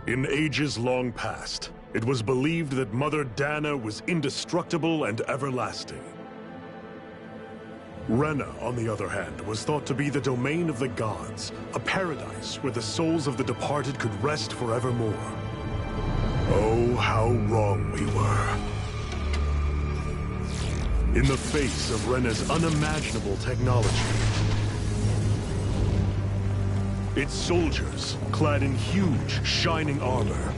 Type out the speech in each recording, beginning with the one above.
In ages long past, it was believed that Mother Dana was indestructible and everlasting. Rena, on the other hand, was thought to be the domain of the gods, a paradise where the souls of the departed could rest forevermore. Oh, how wrong we were. In the face of Rena's unimaginable technology, its soldiers, clad in huge, shining armor,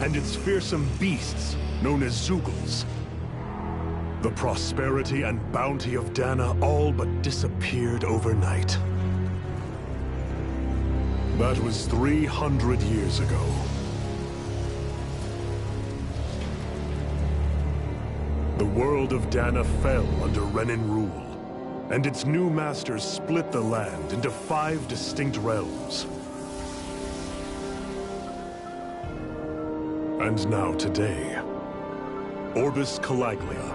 and its fearsome beasts, known as Zeugles. The prosperity and bounty of Dana all but disappeared overnight. That was 300 years ago. The world of Dana fell under Renan rule, and its new masters split the land into 5 distinct realms. And now today, Orbis Calaglia,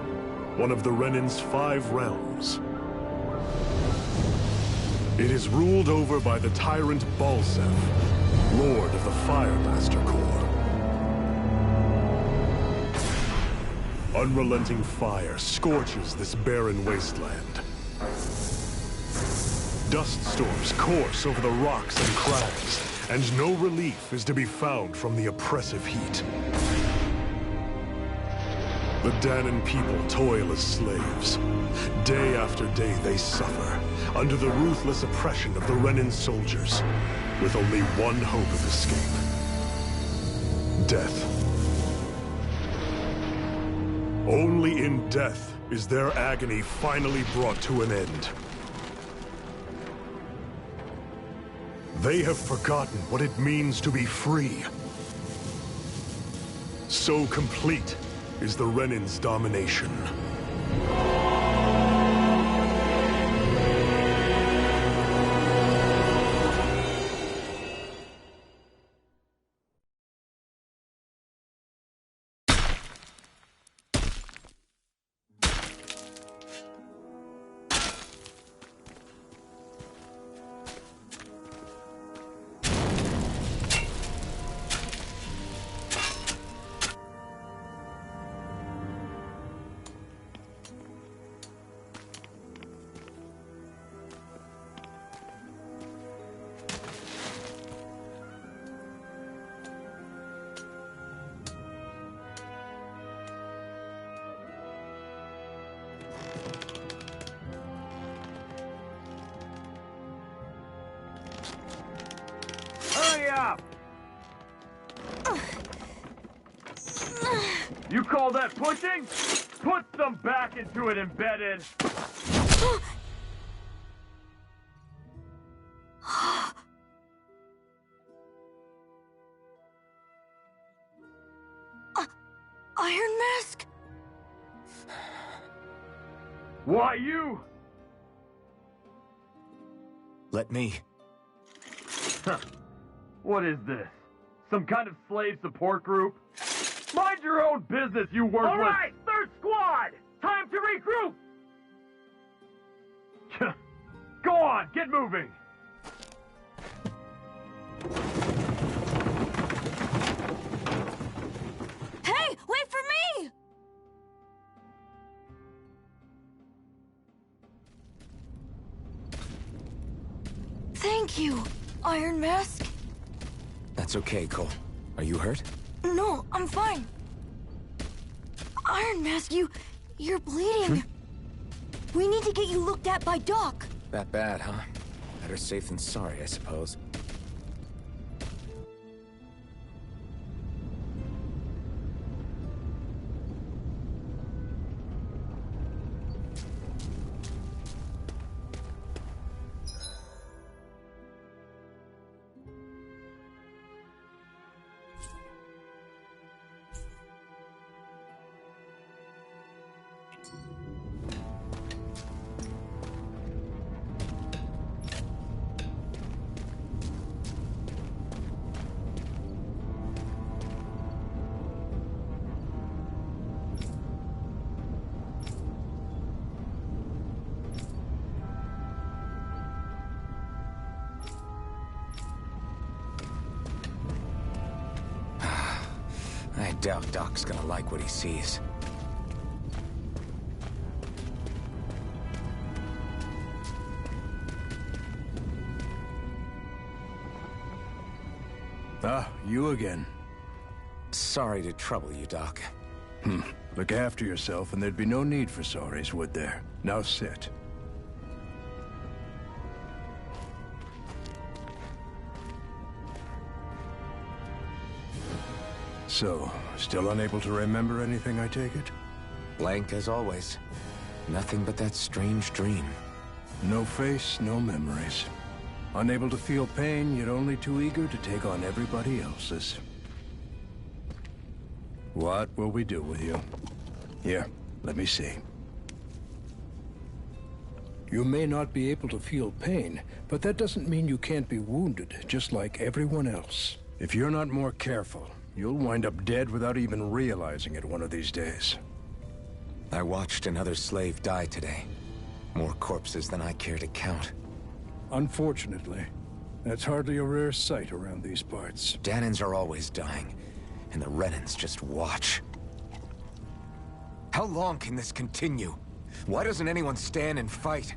one of the Renan's 5 realms. It is ruled over by the tyrant Balsef, Lord of the Fire Master Corps. Unrelenting fire scorches this barren wasteland. Dust storms course over the rocks and crags, and no relief is to be found from the oppressive heat. The Danan people toil as slaves. Day after day they suffer, under the ruthless oppression of the Renan soldiers, with only one hope of escape. Death. Only in death is their agony finally brought to an end. They have forgotten what it means to be free. So complete is the Renan's domination. You call that pushing? Put some back into it, embedded! Iron Mask? Why you? Let me. Huh. What is this? Some kind of slave support group? Mind your own business, you worthless... All right, 3rd Squad! Time to regroup! Go on, get moving! Hey, wait for me! Thank you, Iron Mask. That's okay, Cole. Are you hurt? No, I'm fine. Iron Mask, you're bleeding. We need to get you looked at by Doc. That bad, huh? Better safe than sorry, I suppose. Doubt Doc's gonna like what he sees. Ah, you again. Sorry to trouble you, Doc. Look after yourself and there'd be no need for sorries, would there? Now sit. So, still unable to remember anything, I take it? Blank as always. Nothing but that strange dream. No face, no memories. Unable to feel pain, yet only too eager to take on everybody else's. What will we do with you? Here, let me see. You may not be able to feel pain, but that doesn't mean you can't be wounded, just like everyone else. If you're not more careful, you'll wind up dead without even realizing it one of these days. I watched another slave die today. More corpses than I care to count. Unfortunately, that's hardly a rare sight around these parts. Danans are always dying, and the Renans just watch. How long can this continue? Why doesn't anyone stand and fight?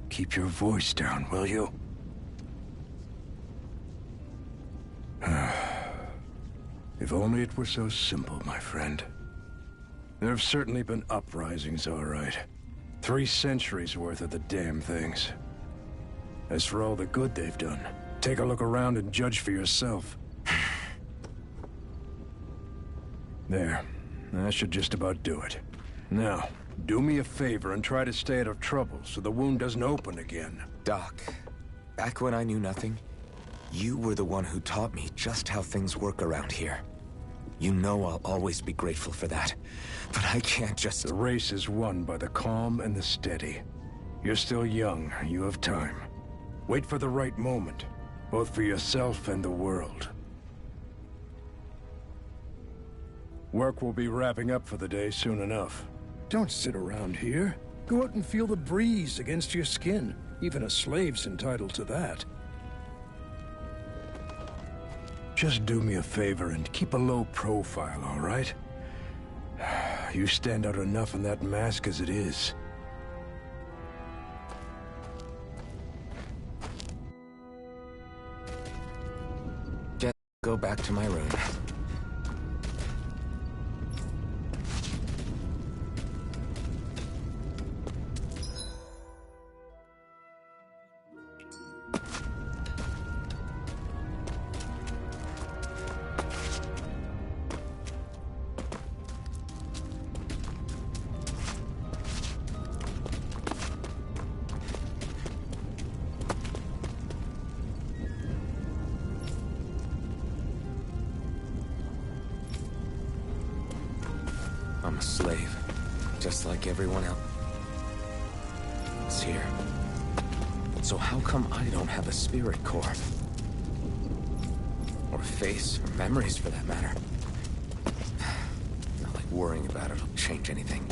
Keep your voice down, will you? If only it were so simple, my friend. There have certainly been uprisings, all right. 3 centuries worth of the damn things. As for all the good they've done, take a look around and judge for yourself. There. That should just about do it. Now, do me a favor and try to stay out of trouble so the wound doesn't open again. Doc, back when I knew nothing, you were the one who taught me just how things work around here. You know I'll always be grateful for that. But I can't just... The race is won by the calm and the steady. You're still young. You have time. Wait for the right moment, both for yourself and the world. Work will be wrapping up for the day soon enough. Don't sit around here. Go out and feel the breeze against your skin. Even a slave's entitled to that. Just do me a favor and keep a low profile, all right? You stand out enough in that mask as it is. Just go back to my room. I'm a slave, just like everyone else here. So how come I don't have a spirit core? Or a face, or memories for that matter? Not like worrying about it'll change anything.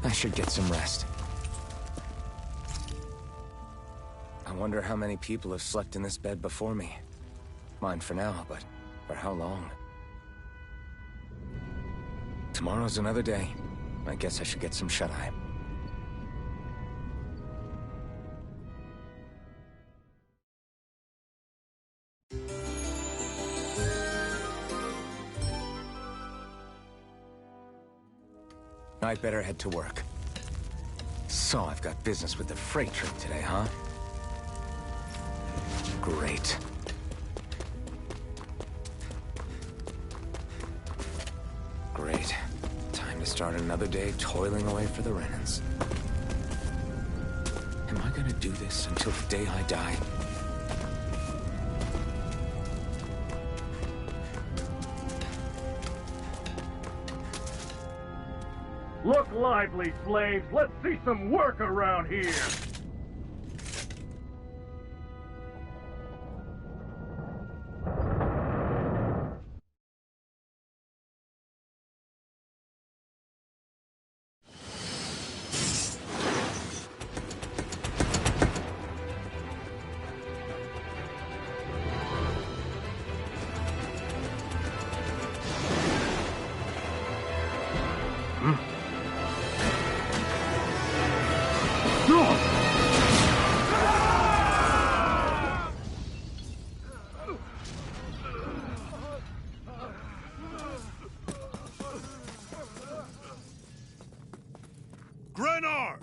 I should get some rest. I wonder how many people have slept in this bed before me. Mine for now, but for how long? Tomorrow's another day. I guess I should get some shut-eye. I'd better head to work. So I've got business with the freight train today, huh? Great. Great. Time to start another day toiling away for the Renans. Am I gonna do this until the day I die? Look lively, slaves. Let's see some work around here. Grenar!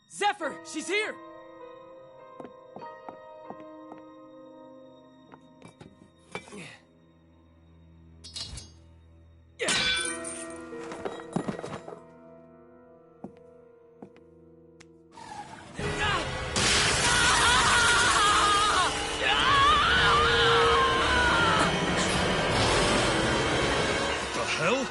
Zephyr! She's here! The hell?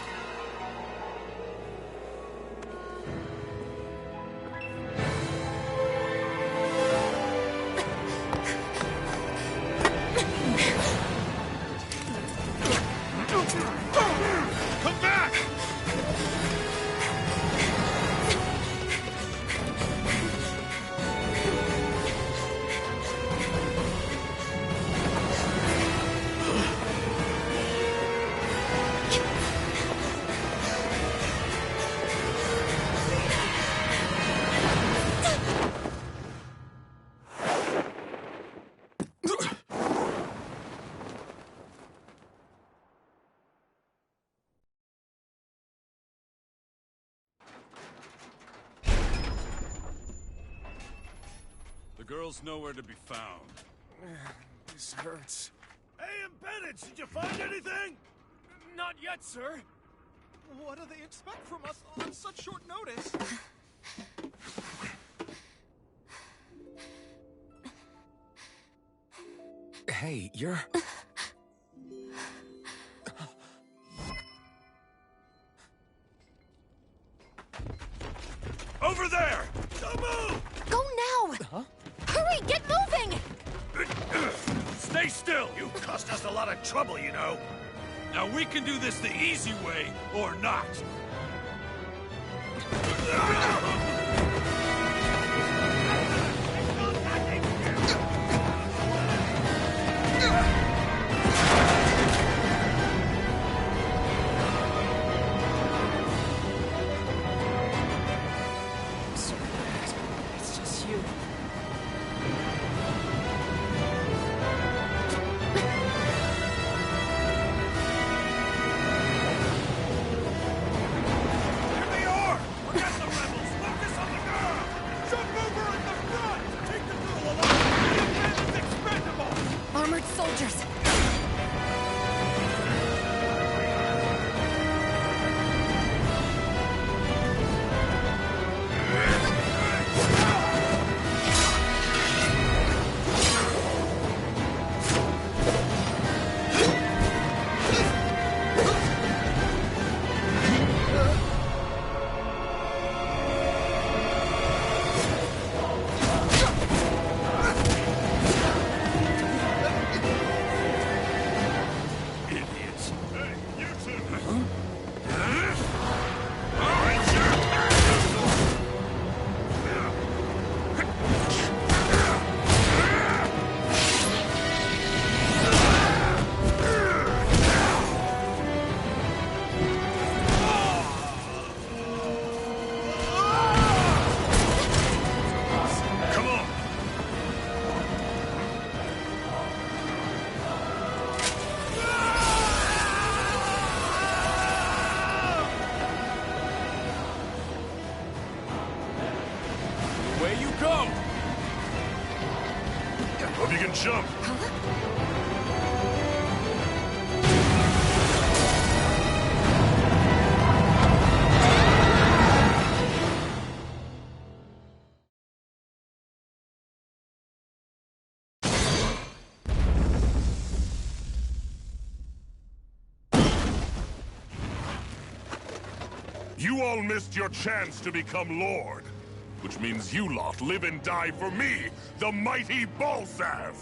Come back! The girl's nowhere to be found. This hurts. Hey, Embedded, did you find anything? Not yet, sir. What do they expect from us on such short notice? Hey, you're... Over there! Don't move! Go now! Huh? Hurry, get moving! Stay still! You caused us a lot of trouble, you know. Now we can do this the easy way, or not. It's just you. Here they are! Forget the rebels! Focus on can jump. You all missed your chance to become Lord, which means you lot live and die for me, the mighty Balsav!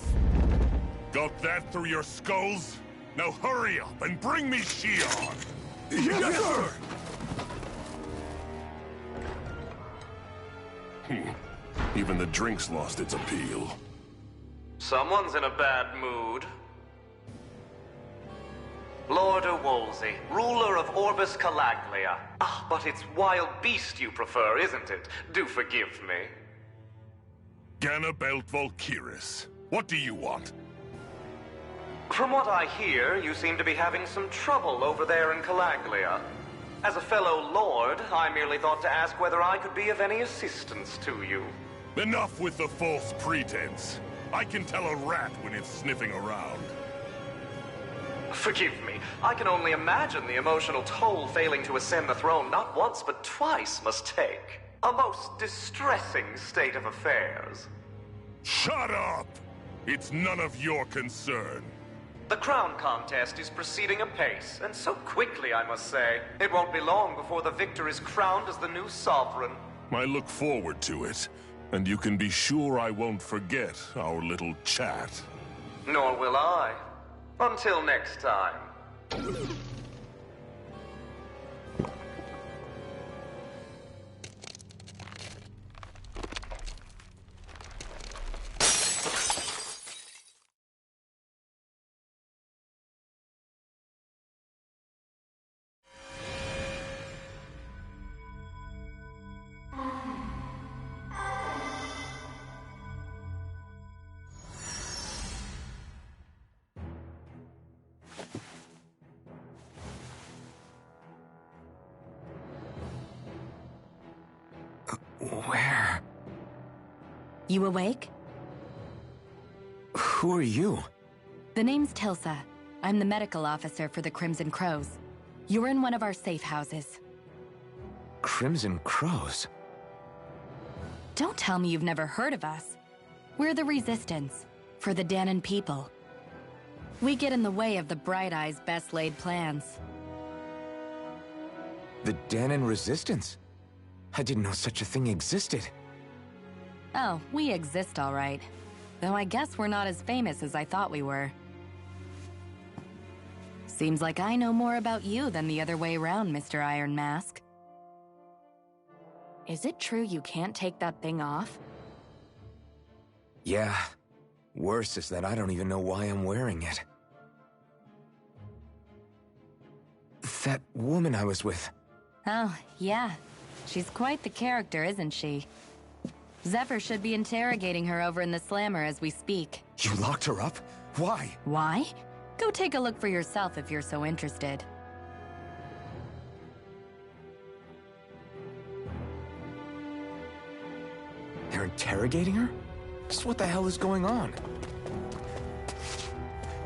Got that through your skulls? Now hurry up and bring me Shion! Yes, sir! Even the drink's lost its appeal. Someone's in a bad mood. Lord Wolsey, ruler of Orbis Calaglia. Ah, but it's wild beast you prefer, isn't it? Do forgive me. Ganabelt Volkiris, what do you want? From what I hear, you seem to be having some trouble over there in Calaglia. As a fellow lord, I merely thought to ask whether I could be of any assistance to you. Enough with the false pretense. I can tell a rat when it's sniffing around. Forgive me. I can only imagine the emotional toll failing to ascend the throne not once but twice must take. A most distressing state of affairs. Shut up! It's none of your concern. The crown contest is proceeding apace, and so quickly, I must say. It won't be long before the victor is crowned as the new sovereign. I look forward to it, and you can be sure I won't forget our little chat. Nor will I. Until next time. Where? You awake? Who are you? The name's Tilsa. I'm the medical officer for the Crimson Crows. You're in one of our safe houses. Crimson Crows? Don't tell me you've never heard of us. We're the Resistance, for the Danon people. We get in the way of the Bright Eyes' best-laid plans. The Danon Resistance? I didn't know such a thing existed. Oh, we exist all right. Though I guess we're not as famous as I thought we were. Seems like I know more about you than the other way around, Mr. Iron Mask. Is it true you can't take that thing off? Yeah. Worse is that I don't even know why I'm wearing it. That woman I was with. Oh, yeah. She's quite the character, isn't she? Zephyr should be interrogating her over in the Slammer as we speak. You locked her up? Why? Why? Go take a look for yourself if you're so interested. They're interrogating her? Just what the hell is going on?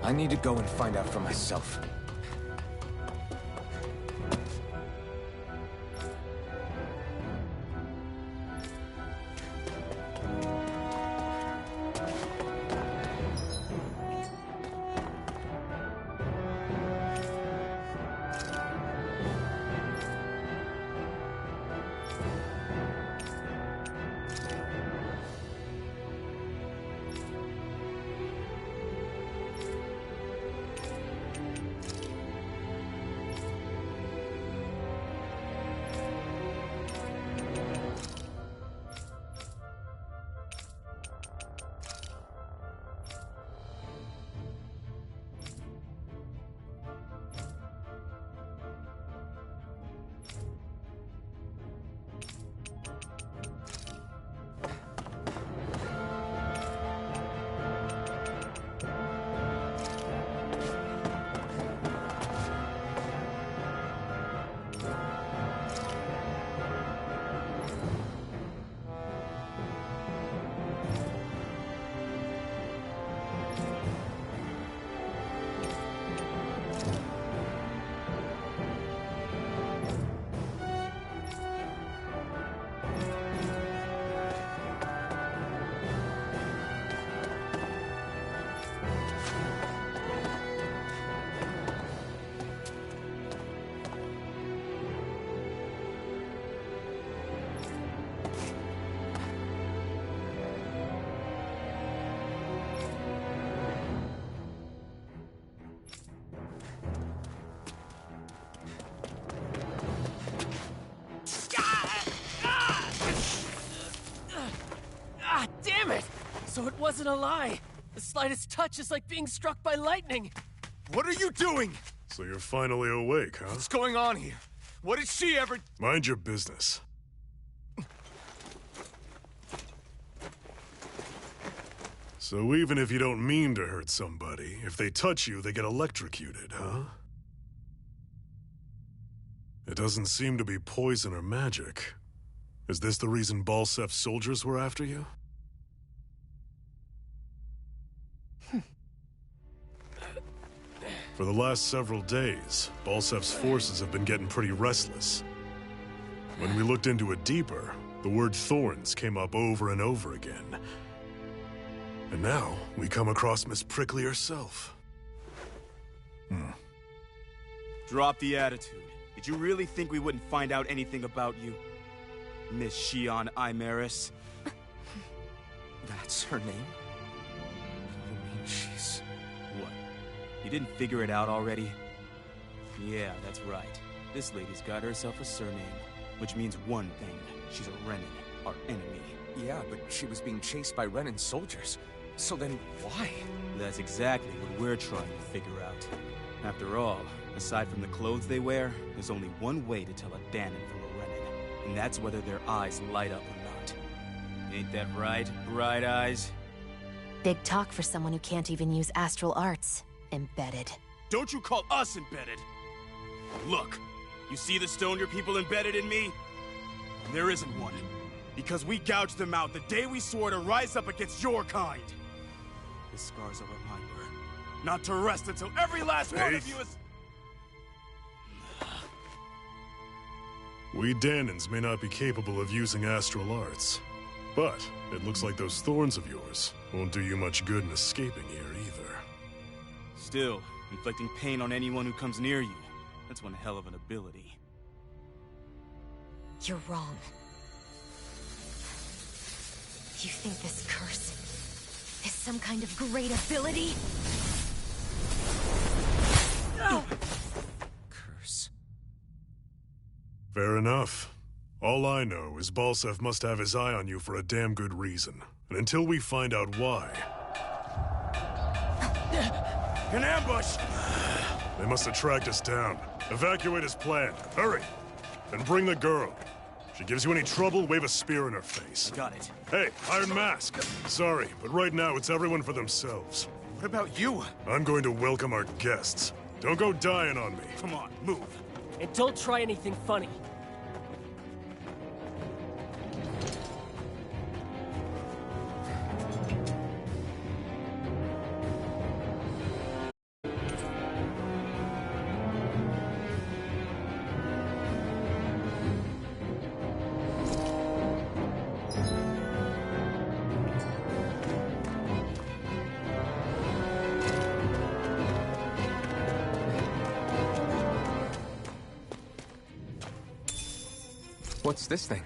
I need to go and find out for myself. wasn't a lie. The slightest touch is like being struck by lightning. What are you doing? So you're finally awake, huh? What's going on here? What did she ever... Mind your business. So even if you don't mean to hurt somebody, if they touch you, they get electrocuted, huh? It doesn't seem to be poison or magic. Is this the reason Balsef's soldiers were after you? For the last several days, Balsef's forces have been getting pretty restless. When we looked into it deeper, the word thorns came up over and over again. And now, we come across Miss Prickly herself. Drop the attitude. Did you really think we wouldn't find out anything about you? Miss Shion Imaris? That's her name? You mean she's... What? You didn't figure it out already? Yeah, that's right. This lady's got herself a surname, which means one thing. She's a Renin, our enemy. Yeah, but she was being chased by Renin soldiers. So then, why? That's exactly what we're trying to figure out. After all, aside from the clothes they wear, there's only one way to tell a Danon from a Renin, and that's whether their eyes light up or not. Ain't that right, Bright Eyes? Big talk for someone who can't even use astral arts. Embedded. Don't you call us embedded! Look, you see the stone your people embedded in me? There isn't one. Because we gouged them out the day we swore to rise up against your kind. This scar's a reminder, not to rest until every last one of you is... We Danons may not be capable of using astral arts, but it looks like those thorns of yours won't do you much good in escaping here either. Still, inflicting pain on anyone who comes near you, that's one hell of an ability. You're wrong. You think this curse is some kind of great ability? No! Curse. Fair enough. All I know is Balsef must have his eye on you for a damn good reason. And until we find out why... An ambush! They must have tracked us down. Evacuate as planned. Hurry! And bring the girl. If she gives you any trouble, wave a spear in her face. Got it. Hey, Iron Mask. Sorry, but right now it's everyone for themselves. What about you? I'm going to welcome our guests. Don't go dying on me. Come on, move. And don't try anything funny. What's this thing?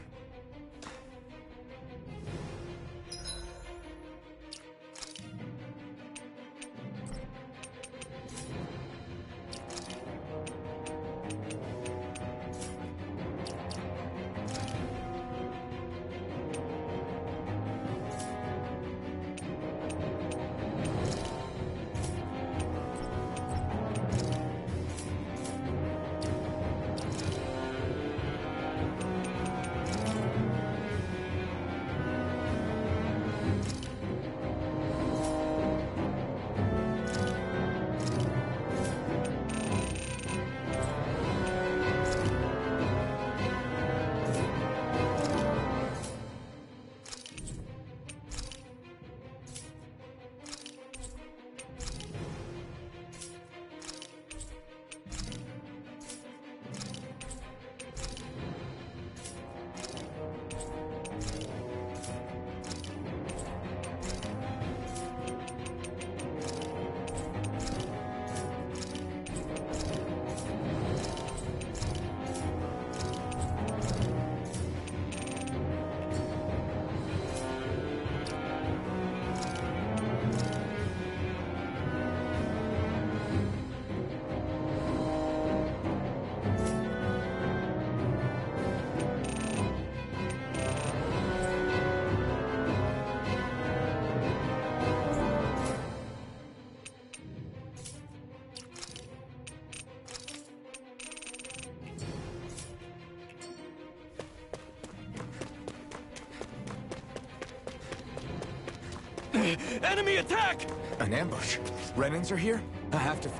Enemy attack! An ambush? Renans are here? I have to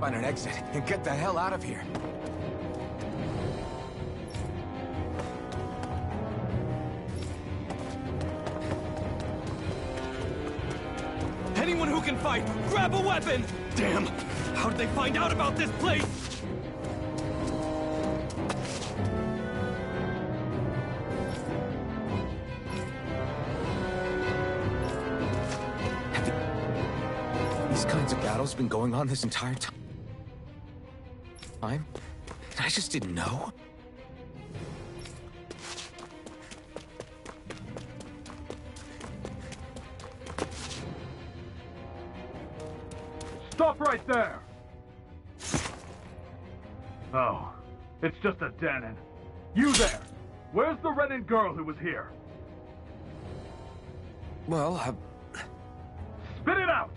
find an exit and get the hell out of here. Anyone who can fight, grab a weapon! Damn! How did they find out about this place? These kinds of battles been going on this entire time? I just didn't know. Stop right there! Oh, it's just a Danon. You there! Where's the Renan girl who was here? Well, Spit it out!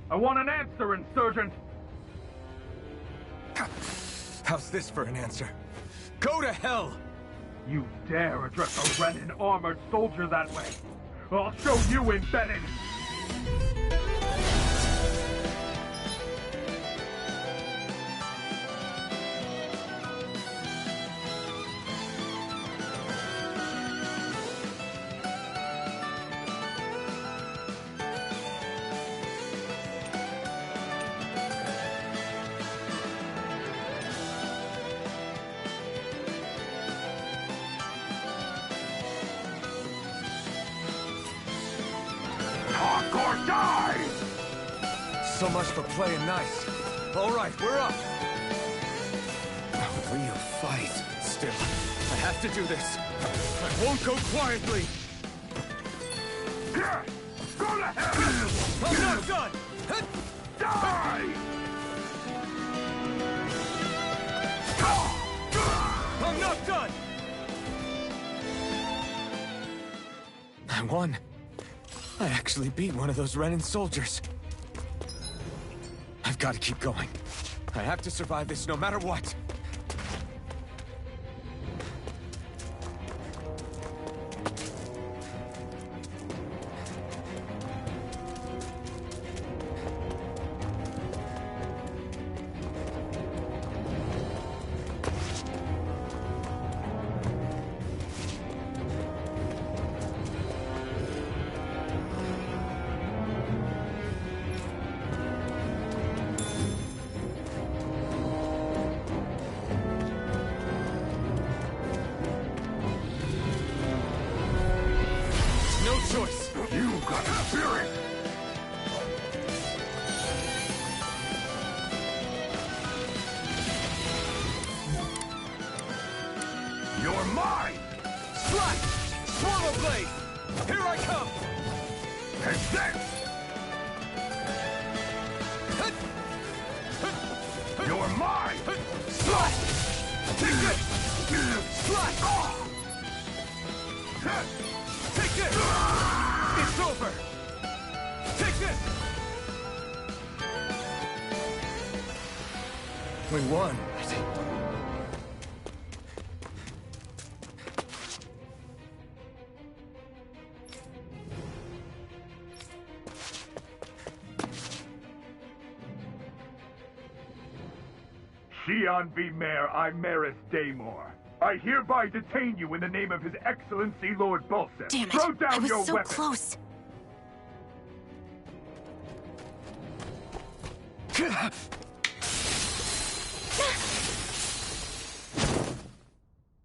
I want an answer, Insurgent! How's this for an answer? Go to hell! You dare address a Renan armored soldier that way? I'll show you embedded! So much for playing nice. All right, we're up. A real fight. Still, I have to do this. I won't go quietly. Here! Go to hell! I'm not done! Die! I'm not done! I won. I actually beat one of those Renan soldiers. I've got to keep going. I have to survive this no matter what. Choice. You got spirit! You're mine! Slash! Swallow blade! Here I come! And then! You're mine! Slash! Take it! Slash! Take this! It's over! Take this! We won. Xian V. Mayor Imeris Daymore. I hereby detain you in the name of His Excellency Lord Bolseth. Damn it! Throw down I was your so weapon. close.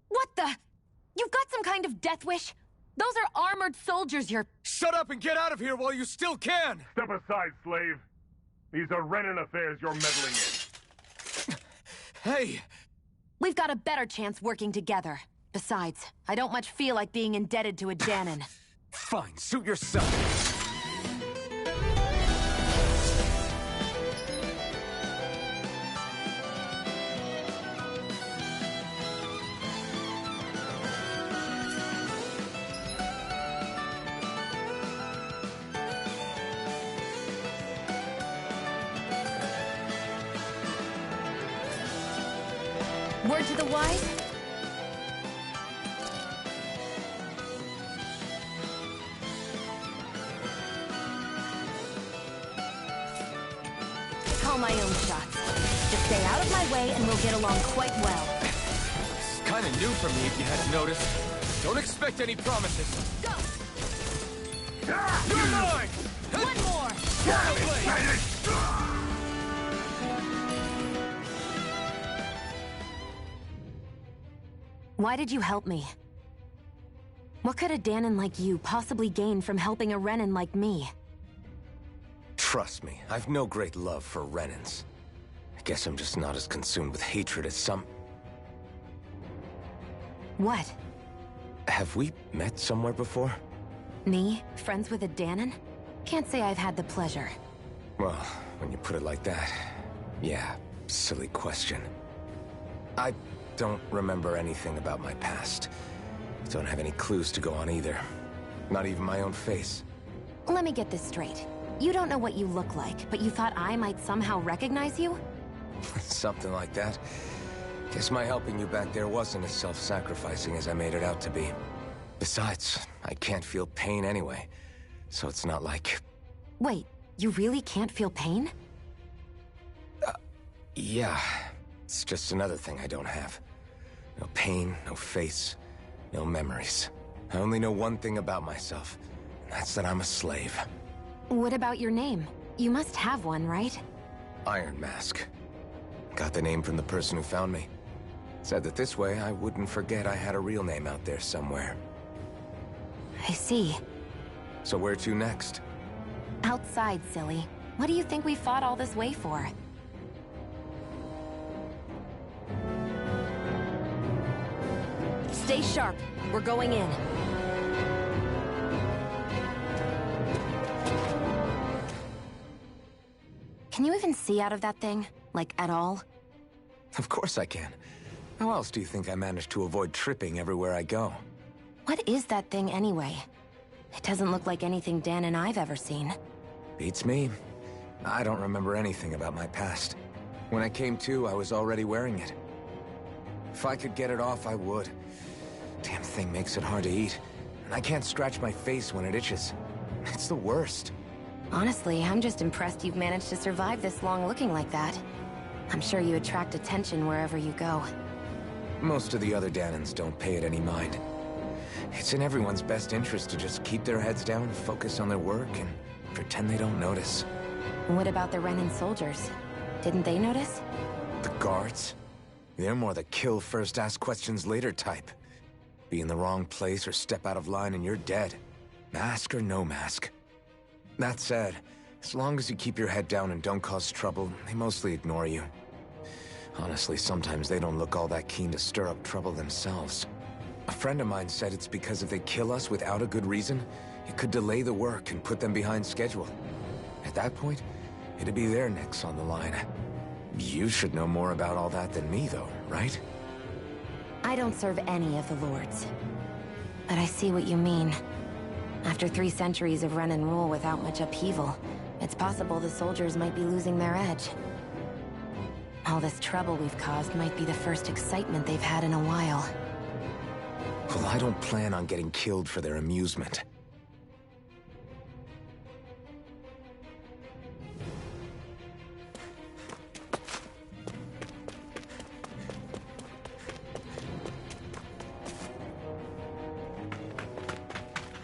What the? You've got some kind of death wish? Those are armored soldiers you're... Shut up and get out of here while you still can! Step aside, slave. These are Renan affairs you're meddling in. Hey! We've got a better chance working together. Besides, I don't much feel like being indebted to a Danon. Fine, suit yourself. Word to the wise? Stay out of my way and we'll get along quite well. It's kind of new for me, if you hadn't noticed. Don't expect any promises. Go! You're mine! One more! Why did you help me? What could a Danon like you possibly gain from helping a Renan like me? Trust me, I've no great love for Renans. I guess I'm just not as consumed with hatred as some... What? Have we met somewhere before? Me? Friends with a Danon? Can't say I've had the pleasure. Well, when you put it like that, yeah, silly question. I don't remember anything about my past. Don't have any clues to go on either. Not even my own face. Let me get this straight. You don't know what you look like, but you thought I might somehow recognize you? Something like that. Guess my helping you back there wasn't as self-sacrificing as I made it out to be. Besides, I can't feel pain anyway, so it's not like... Wait, you really can't feel pain? Yeah. It's just another thing I don't have. No pain, no face, no memories. I only know one thing about myself, and that's that I'm a slave. What about your name? You must have one, right? Iron Mask. Got the name from the person who found me. Said that this way I wouldn't forget I had a real name out there somewhere. I see. So where to next? Outside, silly. What do you think we fought all this way for? Stay sharp. We're going in. Can you even see out of that thing? Like, at all? Of course I can. How else do you think I managed to avoid tripping everywhere I go? What is that thing anyway? It doesn't look like anything Dan and I've ever seen. Beats me. I don't remember anything about my past. When I came to, I was already wearing it. If I could get it off, I would. Damn thing makes it hard to eat. And I can't scratch my face when it itches. It's the worst. Honestly, I'm just impressed you've managed to survive this long looking like that. I'm sure you attract attention wherever you go. Most of the other Danons don't pay it any mind. It's in everyone's best interest to just keep their heads down, focus on their work, and pretend they don't notice. What about the Renan soldiers? Didn't they notice? The guards? They're more the kill first, ask questions later type. Be in the wrong place or step out of line and you're dead. Mask or no mask. That said, as long as you keep your head down and don't cause trouble, they mostly ignore you. Honestly, sometimes they don't look all that keen to stir up trouble themselves. A friend of mine said it's because if they kill us without a good reason, it could delay the work and put them behind schedule. At that point, it'd be their necks on the line. You should know more about all that than me, though, right? I don't serve any of the lords. But I see what you mean. After 3 centuries of Renan rule without much upheaval, it's possible the soldiers might be losing their edge. All this trouble we've caused might be the first excitement they've had in a while. Well, I don't plan on getting killed for their amusement.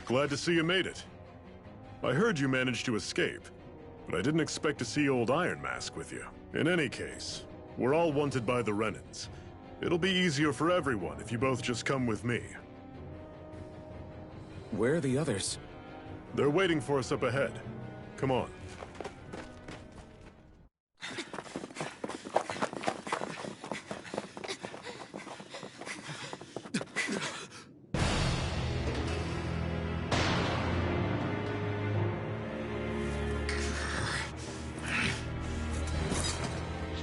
Glad to see you made it. I heard you managed to escape, but I didn't expect to see old Iron Mask with you. In any case, we're all wanted by the Renans. It'll be easier for everyone if you both just come with me. Where are the others? They're waiting for us up ahead. Come on.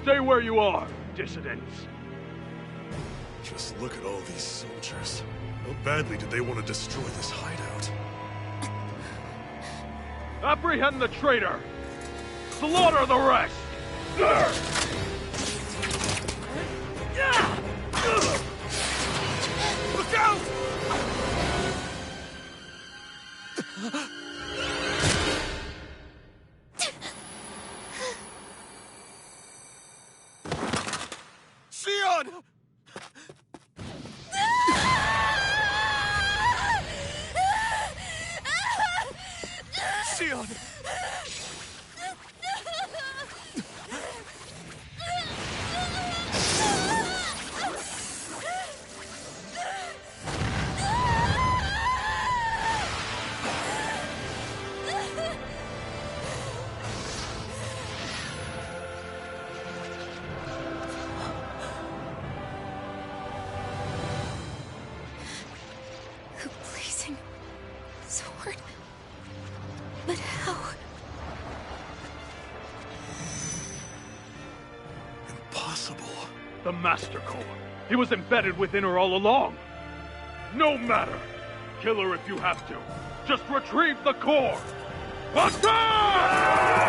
Stay where you are, dissidents. Just look at all these soldiers. How badly did they want to destroy this hideout? Apprehend the traitor! Slaughter the rest! Look out! on! Sion! Blazing sword. But how? Impossible. The Master Core. He was embedded within her all along. No matter. Kill her if you have to. Just retrieve the core. Attack!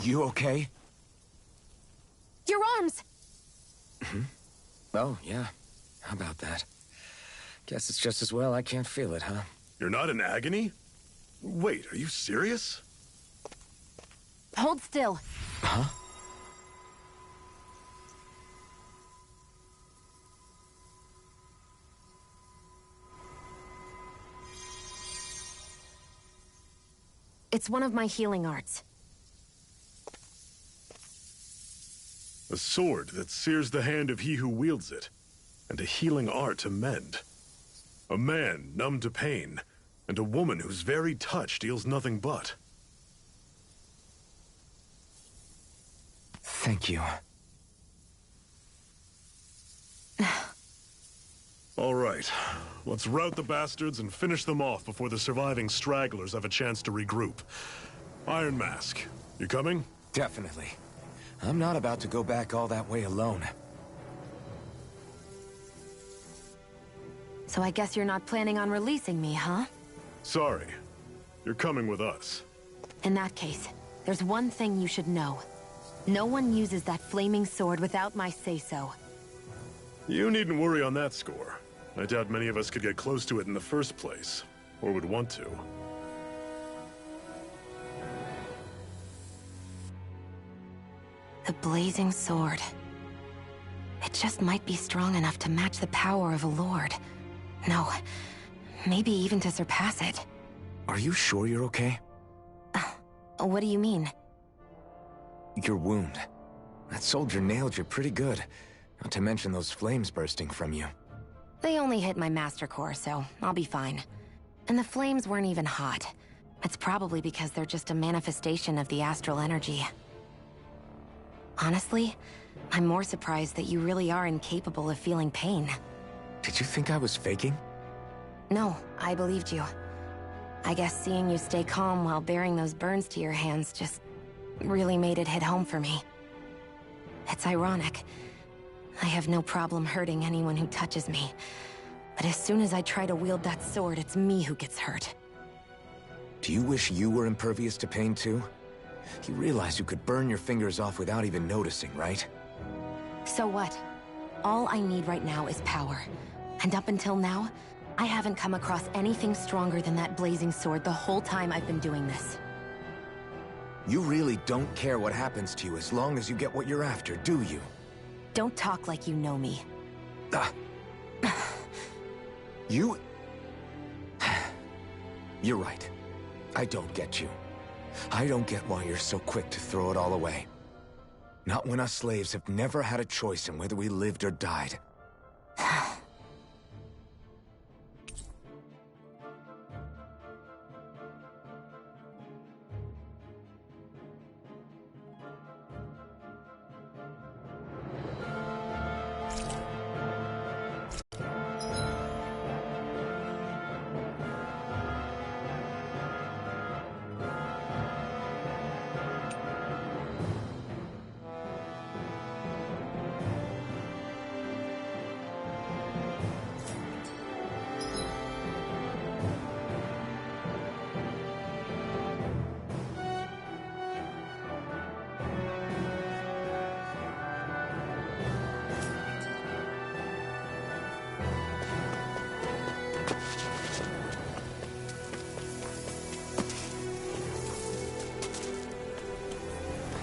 You okay? Your arms! Oh, yeah. How about that? Guess it's just as well I can't feel it, huh? You're not in agony? Wait, are you serious? Hold still. Huh? It's one of my healing arts. A sword that sears the hand of he who wields it, and a healing art to mend. A man numb to pain, and a woman whose very touch deals nothing but. Thank you. All right, let's rout the bastards and finish them off before the surviving stragglers have a chance to regroup. Iron Mask, you coming? Definitely. I'm not about to go back all that way alone. So I guess you're not planning on releasing me, huh? Sorry. You're coming with us. In that case, there's one thing you should know. No one uses that flaming sword without my say-so. You needn't worry on that score. I doubt many of us could get close to it in the first place, or would want to. The blazing sword. It just might be strong enough to match the power of a lord. No, maybe even to surpass it. Are you sure you're okay? What do you mean? Your wound. That soldier nailed you pretty good. Not to mention those flames bursting from you. They only hit my master core, so I'll be fine. And the flames weren't even hot. It's probably because they're just a manifestation of the astral energy. Honestly, I'm more surprised that you really are incapable of feeling pain. Did you think I was faking? No, I believed you. I guess seeing you stay calm while bearing those burns to your hands just really made it hit home for me. It's ironic. I have no problem hurting anyone who touches me. But as soon as I try to wield that sword, it's me who gets hurt. Do you wish you were impervious to pain too? You realize you could burn your fingers off without even noticing, right? So what? All I need right now is power. And up until now, I haven't come across anything stronger than that blazing sword the whole time I've been doing this. You really don't care what happens to you as long as you get what you're after, do you? Don't talk like you know me. You... You're right. I don't get you. I don't get why you're so quick to throw it all away. Not when us slaves have never had a choice in whether we lived or died.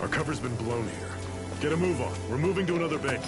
Our cover's been blown here. Get a move on. We're moving to another base.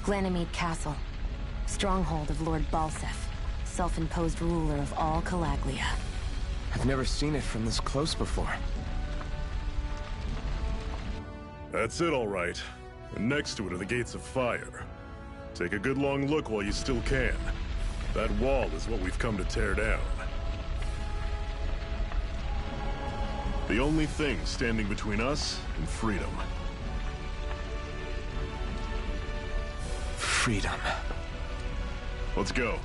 Ganymede Castle, stronghold of Lord Balsef, self-imposed ruler of all Calaglia. I've never seen it from this close before. That's it, all right. And next to it are the Gates of Fire. Take a good long look while you still can. That wall is what we've come to tear down. The only thing standing between us and freedom. Freedom. Let's go.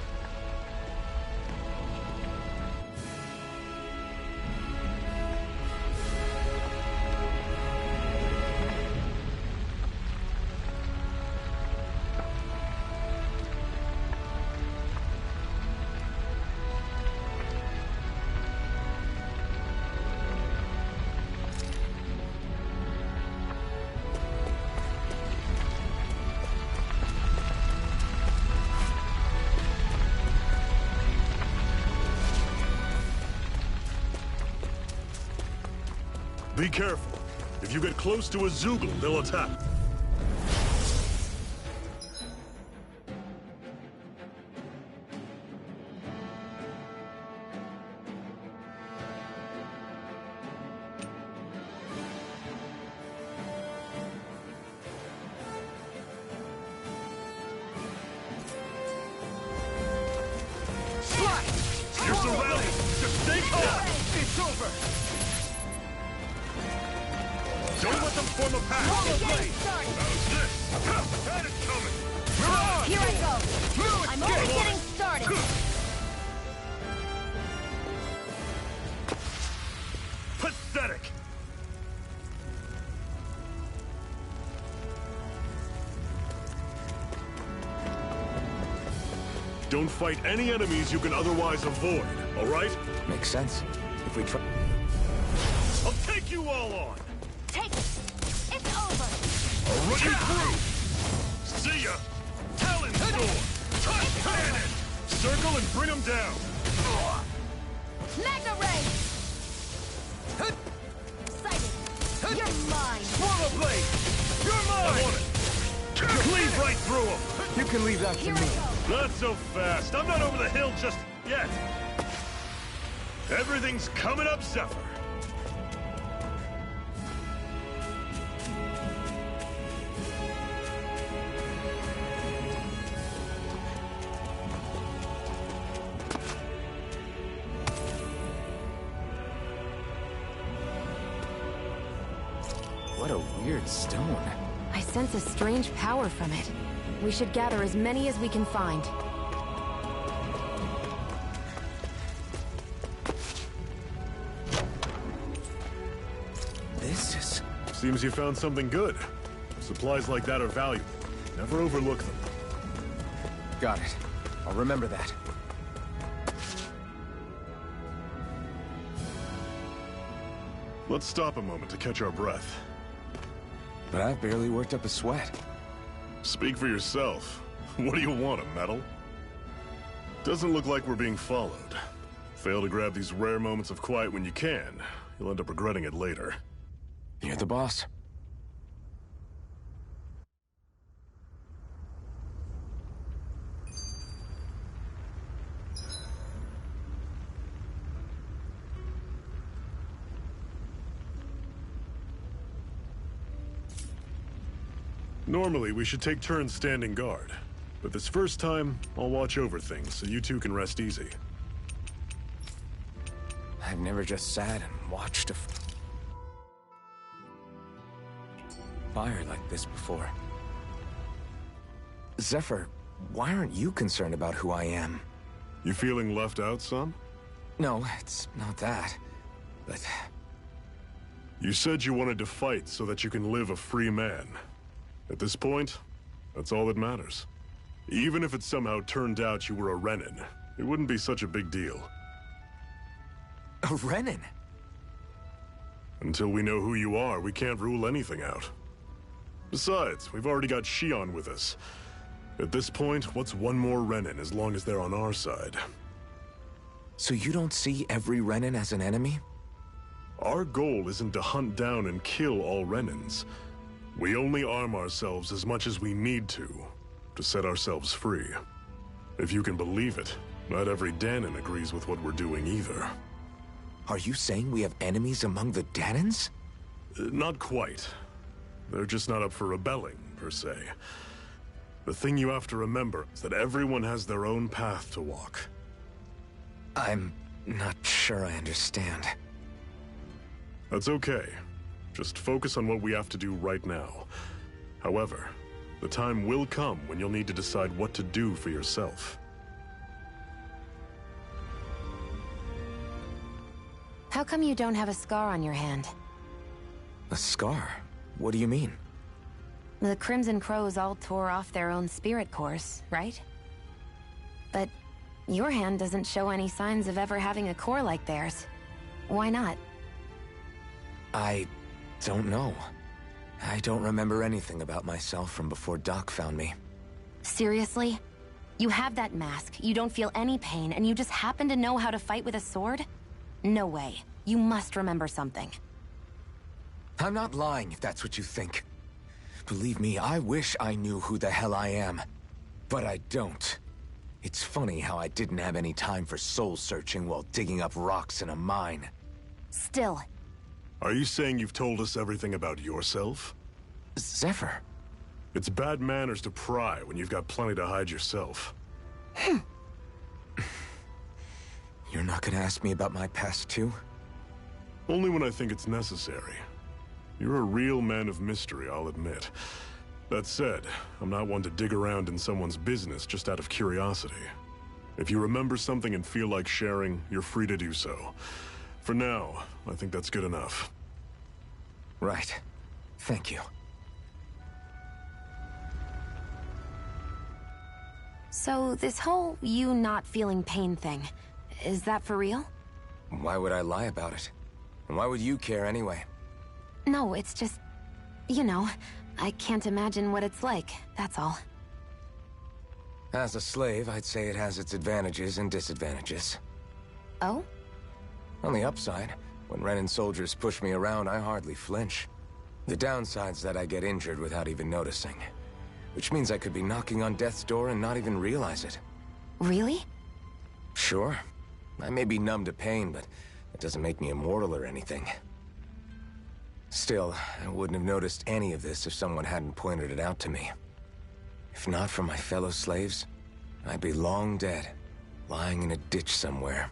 Be careful. If you get close to a Zoogle, they'll attack. You're surrounded! Just stay calm! It's over! Don't let them form a pack! How's this? That is coming! Mirage! Here I go! I'm only getting started! Pathetic! Don't fight any enemies you can otherwise avoid, all right? Makes sense. If we try... I'll take you all on! Take it! It's over! I'll run you through! See ya! Talon Sword! Touch Cannon! Circle and bring them down! Mega Ray! Sighted! You're mine! Swallow Blade! You're mine! I want it! Cleave right through him! You can leave that to me. Not so fast. I'm not over the hill just yet. Everything's coming up, Zephyr. What a weird stone. I sense a strange power from it. We should gather as many as we can find. This is... Seems you found something good. Supplies like that are valuable. Never overlook them. Got it. I'll remember that. Let's stop a moment to catch our breath. But I've barely worked up a sweat. Speak for yourself. What do you want, a medal? Doesn't look like we're being followed. Fail to grab these rare moments of quiet when you can. You'll end up regretting it later. You're the boss. Normally, we should take turns standing guard. But this first time, I'll watch over things so you two can rest easy. I've never just sat and watched a fire like this before. Zephyr, why aren't you concerned about who I am? You feeling left out, son? No, it's not that. But... You said you wanted to fight so that you can live a free man. At this point, that's all that matters. Even if it somehow turned out you were a Renin, it wouldn't be such a big deal. A Renin? Until we know who you are, we can't rule anything out. Besides, we've already got Shion with us. At this point, what's one more Renin as long as they're on our side? So you don't see every Renin as an enemy? Our goal isn't to hunt down and kill all Renins. We only arm ourselves as much as we need to set ourselves free. If you can believe it, not every Danon agrees with what we're doing either. Are you saying we have enemies among the Danons? Not quite. They're just not up for rebelling, per se. The thing you have to remember is that everyone has their own path to walk. I'm not sure I understand. That's okay. Just focus on what we have to do right now. However, the time will come when you'll need to decide what to do for yourself. How come you don't have a scar on your hand? A scar? What do you mean? The Crimson Crows all tore off their own spirit cores, right? But your hand doesn't show any signs of ever having a core like theirs. Why not? I don't know. I don't remember anything about myself from before Doc found me. Seriously? You have that mask, you don't feel any pain, and you just happen to know how to fight with a sword? No way. You must remember something. I'm not lying if that's what you think. Believe me, I wish I knew who the hell I am. But I don't. It's funny how I didn't have any time for soul-searching while digging up rocks in a mine. Still. Are you saying you've told us everything about yourself? Zephyr. It's bad manners to pry when you've got plenty to hide yourself. You're not gonna ask me about my past, too? Only when I think it's necessary. You're a real man of mystery, I'll admit. That said, I'm not one to dig around in someone's business just out of curiosity. If you remember something and feel like sharing, you're free to do so. For now, I think that's good enough. Right. Thank you. So, this whole you not feeling pain thing, is that for real? Why would I lie about it? And why would you care anyway? No, it's just... you know, I can't imagine what it's like, that's all. As a slave, I'd say it has its advantages and disadvantages. Oh? On the upside, when Renan soldiers push me around, I hardly flinch. The downside's that I get injured without even noticing. Which means I could be knocking on death's door and not even realize it. Really? Sure. I may be numb to pain, but it doesn't make me immortal or anything. Still, I wouldn't have noticed any of this if someone hadn't pointed it out to me. If not for my fellow slaves, I'd be long dead, lying in a ditch somewhere.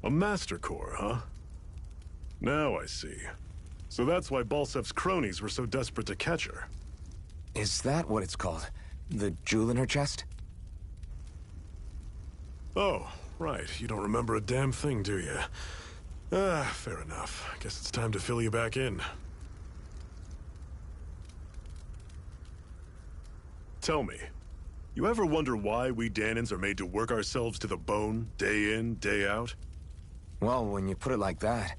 A Master Core, huh? Now I see. So that's why Balsef's cronies were so desperate to catch her. Is that what it's called? The jewel in her chest? Oh, right. You don't remember a damn thing, do you? Fair enough. Guess it's time to fill you back in. Tell me, you ever wonder why we Dahnans are made to work ourselves to the bone, day in, day out? Well, when you put it like that,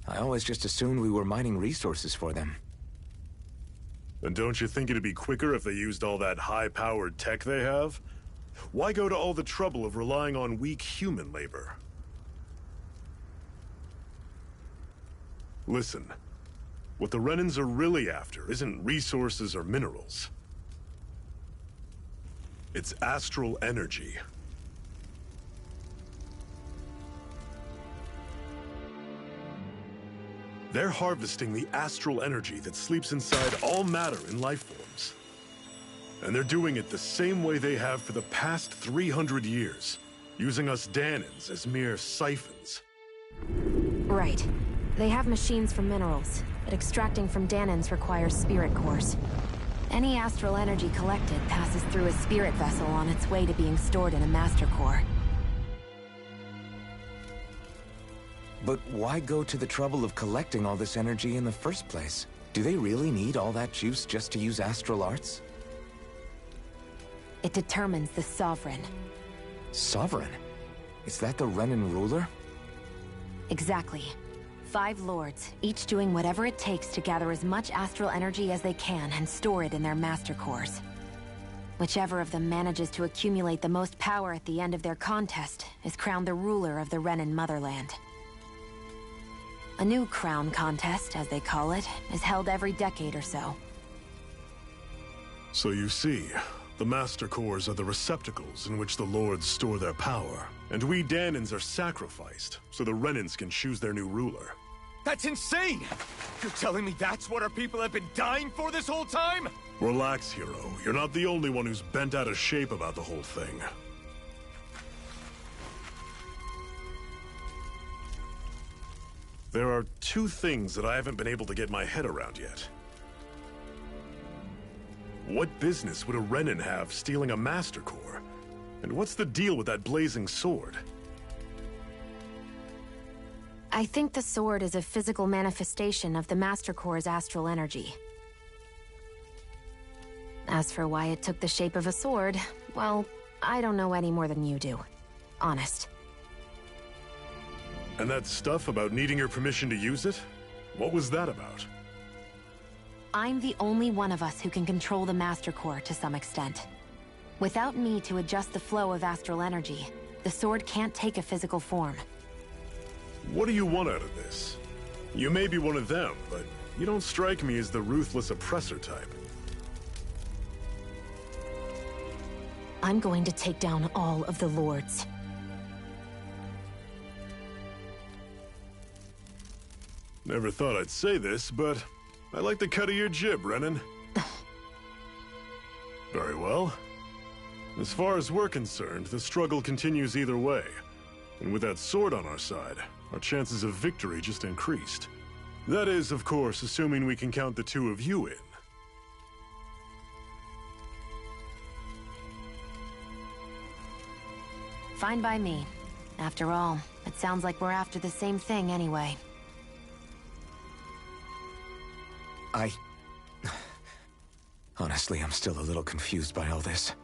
I always just assumed we were mining resources for them. And don't you think it'd be quicker if they used all that high-powered tech they have? Why go to all the trouble of relying on weak human labor? Listen, what the Renans are really after isn't resources or minerals. It's astral energy. They're harvesting the astral energy that sleeps inside all matter in life forms. And they're doing it the same way they have for the past 300 years, using us Dahnans as mere siphons. Right. They have machines for minerals, but extracting from Dahnans requires spirit cores. Any astral energy collected passes through a spirit vessel on its way to being stored in a master core. But why go to the trouble of collecting all this energy in the first place? Do they really need all that juice just to use astral arts? It determines the Sovereign. Sovereign? Is that the Renan ruler? Exactly. 5 lords, each doing whatever it takes to gather as much astral energy as they can and store it in their master cores. Whichever of them manages to accumulate the most power at the end of their contest is crowned the ruler of the Renan motherland. A new crown contest, as they call it, is held every decade or so. So you see, the Master Cores are the receptacles in which the Lords store their power. And we Dahnans are sacrificed, so the Renans can choose their new ruler. That's insane! You're telling me that's what our people have been dying for this whole time? Relax, hero. You're not the only one who's bent out of shape about the whole thing. There are 2 things that I haven't been able to get my head around yet. What business would a Renan have stealing a Master Core? And what's the deal with that blazing sword? I think the sword is a physical manifestation of the Master Core's astral energy. As for why it took the shape of a sword, well, I don't know any more than you do. Honest. And that stuff about needing your permission to use it? What was that about? I'm the only one of us who can control the Master Core to some extent. Without me to adjust the flow of astral energy, the sword can't take a physical form. What do you want out of this? You may be one of them, but you don't strike me as the ruthless oppressor type. I'm going to take down all of the lords. Never thought I'd say this, but I like the cut of your jib, Renan. Very well. As far as we're concerned, the struggle continues either way. And with that sword on our side, our chances of victory just increased. That is, of course, assuming we can count the 2 of you in. Fine by me. After all, it sounds like we're after the same thing anyway. Honestly, I'm still a little confused by all this.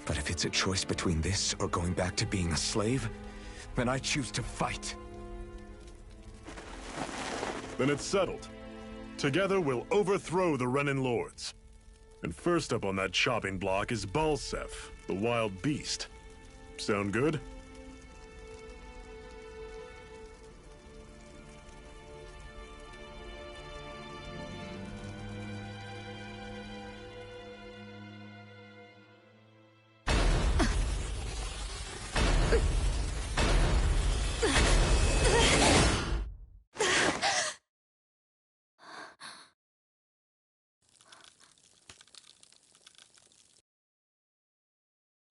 But if it's a choice between this or going back to being a slave, then I choose to fight. Then it's settled. Together, we'll overthrow the Renin Lords. And first up on that chopping block is Balsef, the wild beast. Sound good?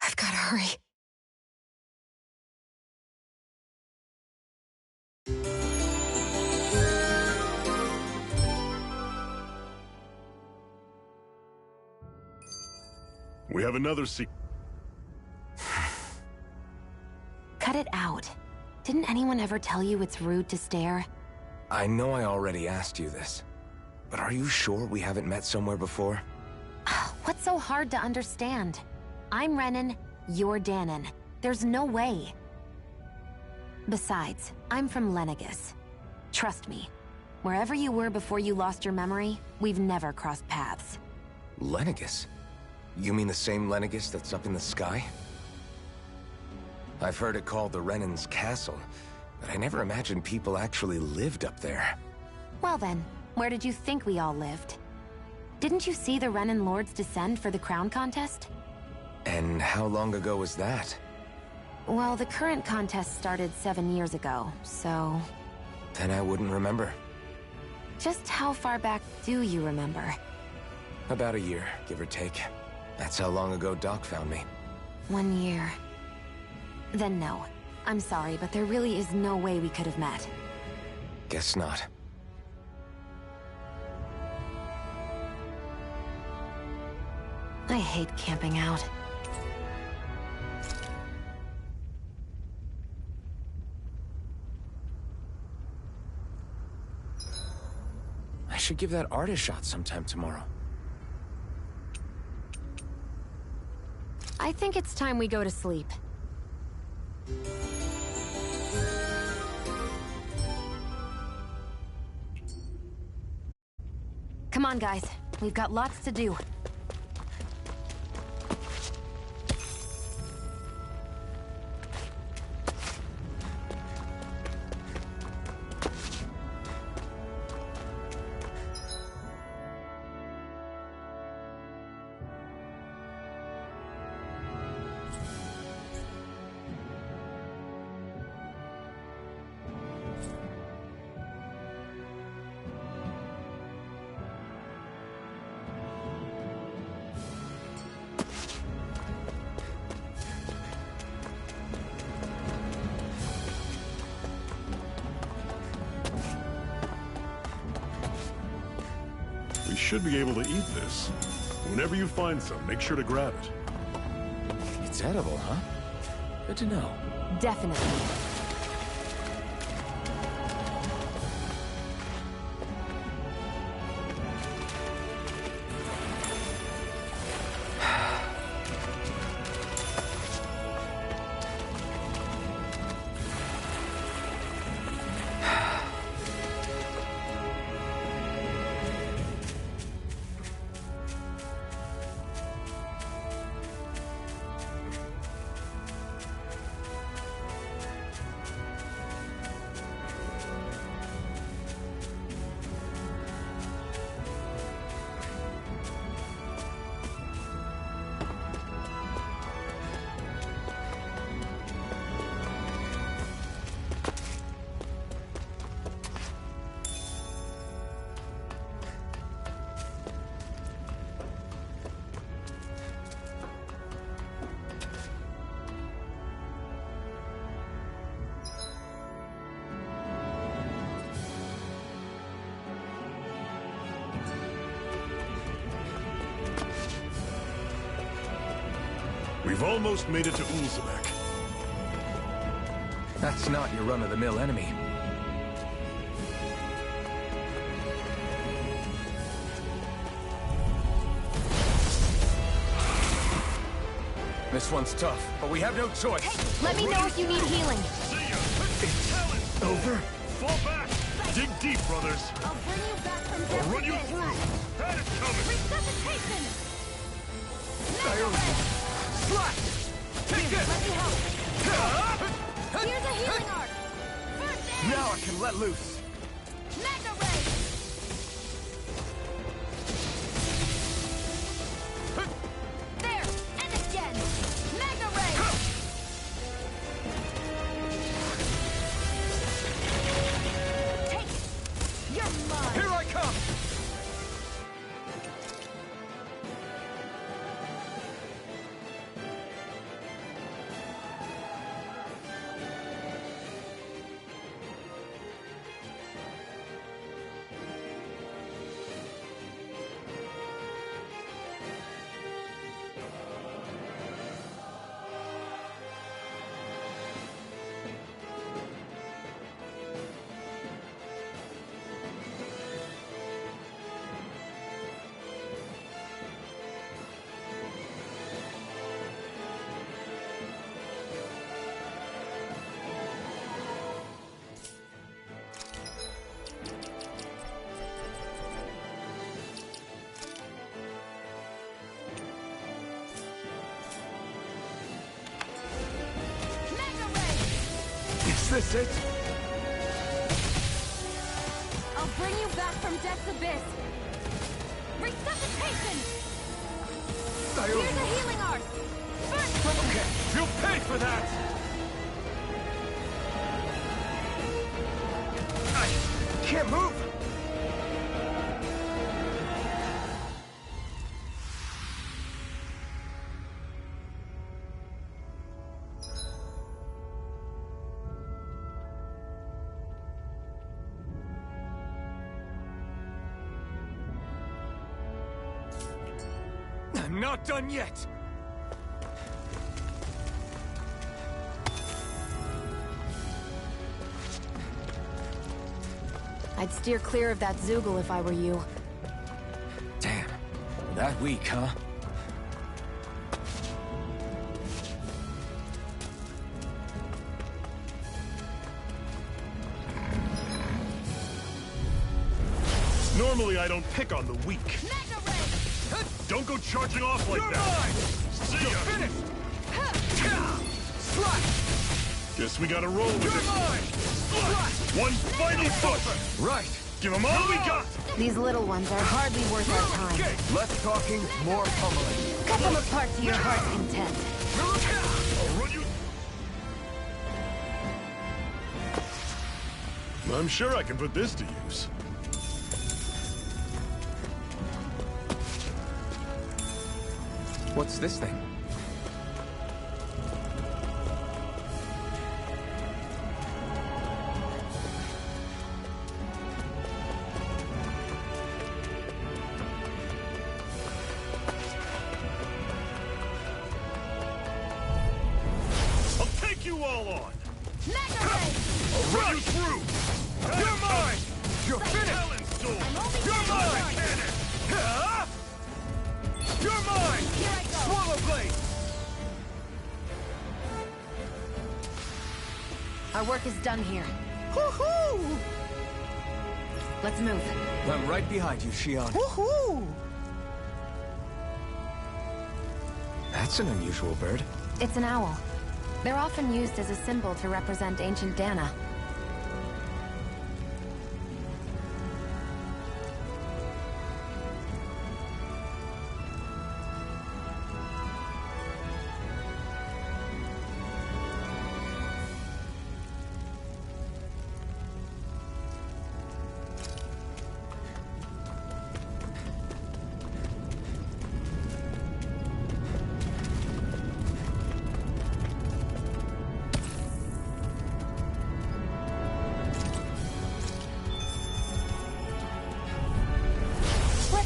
I've gotta hurry. We have another Cut it out. Didn't anyone ever tell you it's rude to stare? I know I already asked you this, but are you sure we haven't met somewhere before? What's so hard to understand? I'm Renin, you're Danon. There's no way. Besides, I'm from Lenegis. Trust me, wherever you were before you lost your memory, we've never crossed paths. Lenegis? You mean the same Lenegis that's up in the sky? I've heard it called the Renin's Castle, but I never imagined people actually lived up there. Well then, where did you think we all lived? Didn't you see the Renin Lords descend for the crown contest? And how long ago was that? Well, the current contest started 7 years ago, so... Then I wouldn't remember. Just how far back do you remember? About a year, give or take. That's how long ago Doc found me. 1 year. Then no. I'm sorry, but there really is no way we could have met. Guess not. I hate camping out. I should give that art a shot sometime tomorrow. I think it's time we go to sleep. Come on, guys. We've got lots to do. We should be able to eat this. Whenever you find some, make sure to grab it. It's edible, huh? Good to know. Definitely. We've almost made it to Ulzebek. That's not your run-of-the-mill enemy. This one's tough, but we have no choice. Hey, let me know if you need healing. See ya! It's over? Fall back! Dig deep, brothers. I'll bring you back from death. I'll run you through. That is coming. Resuscitation! Ariost! Slash! Take this! Let me help. Here's a healing arc. First aid! Now I can let loose. Mega ray! There! And again! Mega ray! Take it! You're mine! Here I come! Is this it? I'll bring you back from death's abyss! Resuscitation! Here's a healing arc! First! Okay, you'll pay for that! I can't move! I'm not done yet! I'd steer clear of that Zoogle if I were you. Damn. That weak, huh? Normally, I don't pick on the weak. Mega ray! Don't go charging off like that. See ya. Finish! Slash! Guess we gotta roll with You're it. mine! Slash! One final push. Right! Give them all we got. These little ones are hardly worth our time. Okay, less talking, more pummeling. Cut them apart to your heart's content. I'll run you. I'm sure I can put this to use. What's this thing? I'll take you all on. Mega ray! I'll run you through. You're mine! You're finished! Talon sword. I'm only You're getting mine! started. Huh? You're mine! Here I go! Swallow blade! Our work is done here. Woohoo! Let's move. I'm right behind you, Shion. Woohoo! That's an unusual bird. It's an owl. They're often used as a symbol to represent ancient Dana.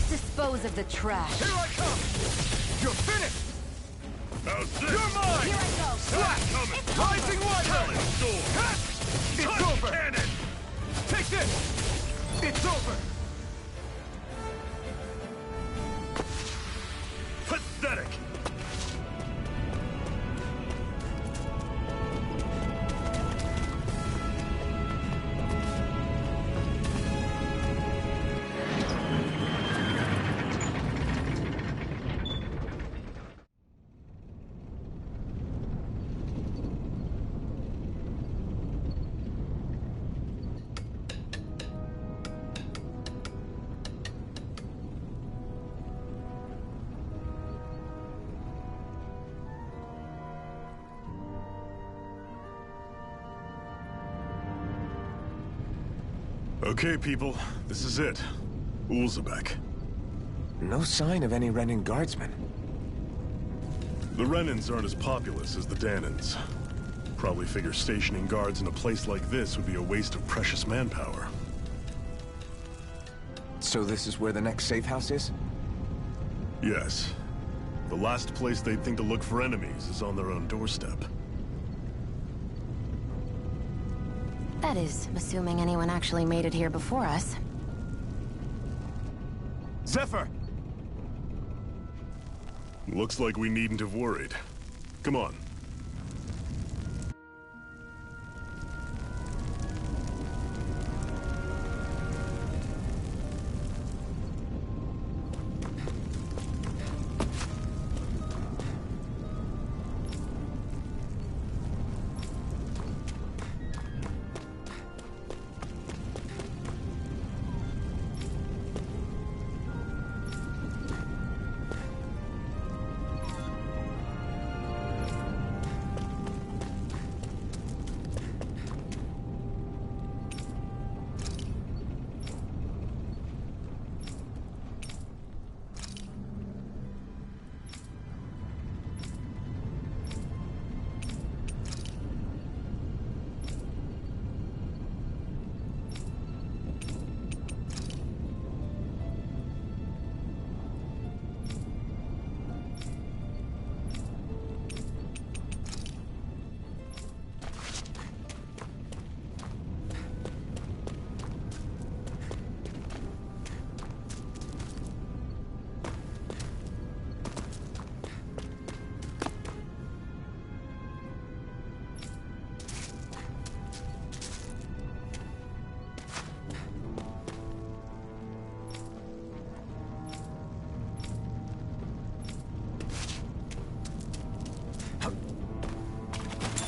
Dispose of the trash. Here I come! You're finished! How's this? You're mine! Here I go! Slash! Coming. Rising Talon Wonder! sword. Ha! It's Touch over! cannon. Take this! It's over! Pathetic. Okay, people, this is it. Ulzebek. No sign of any Renan guardsmen. The Renans aren't as populous as the Danans. Probably figure stationing guards in a place like this would be a waste of precious manpower. So this is where the next safe house is? Yes. The last place they'd think to look for enemies is on their own doorstep. That is, assuming anyone actually made it here before us. Zephyr! Looks like we needn't have worried. Come on.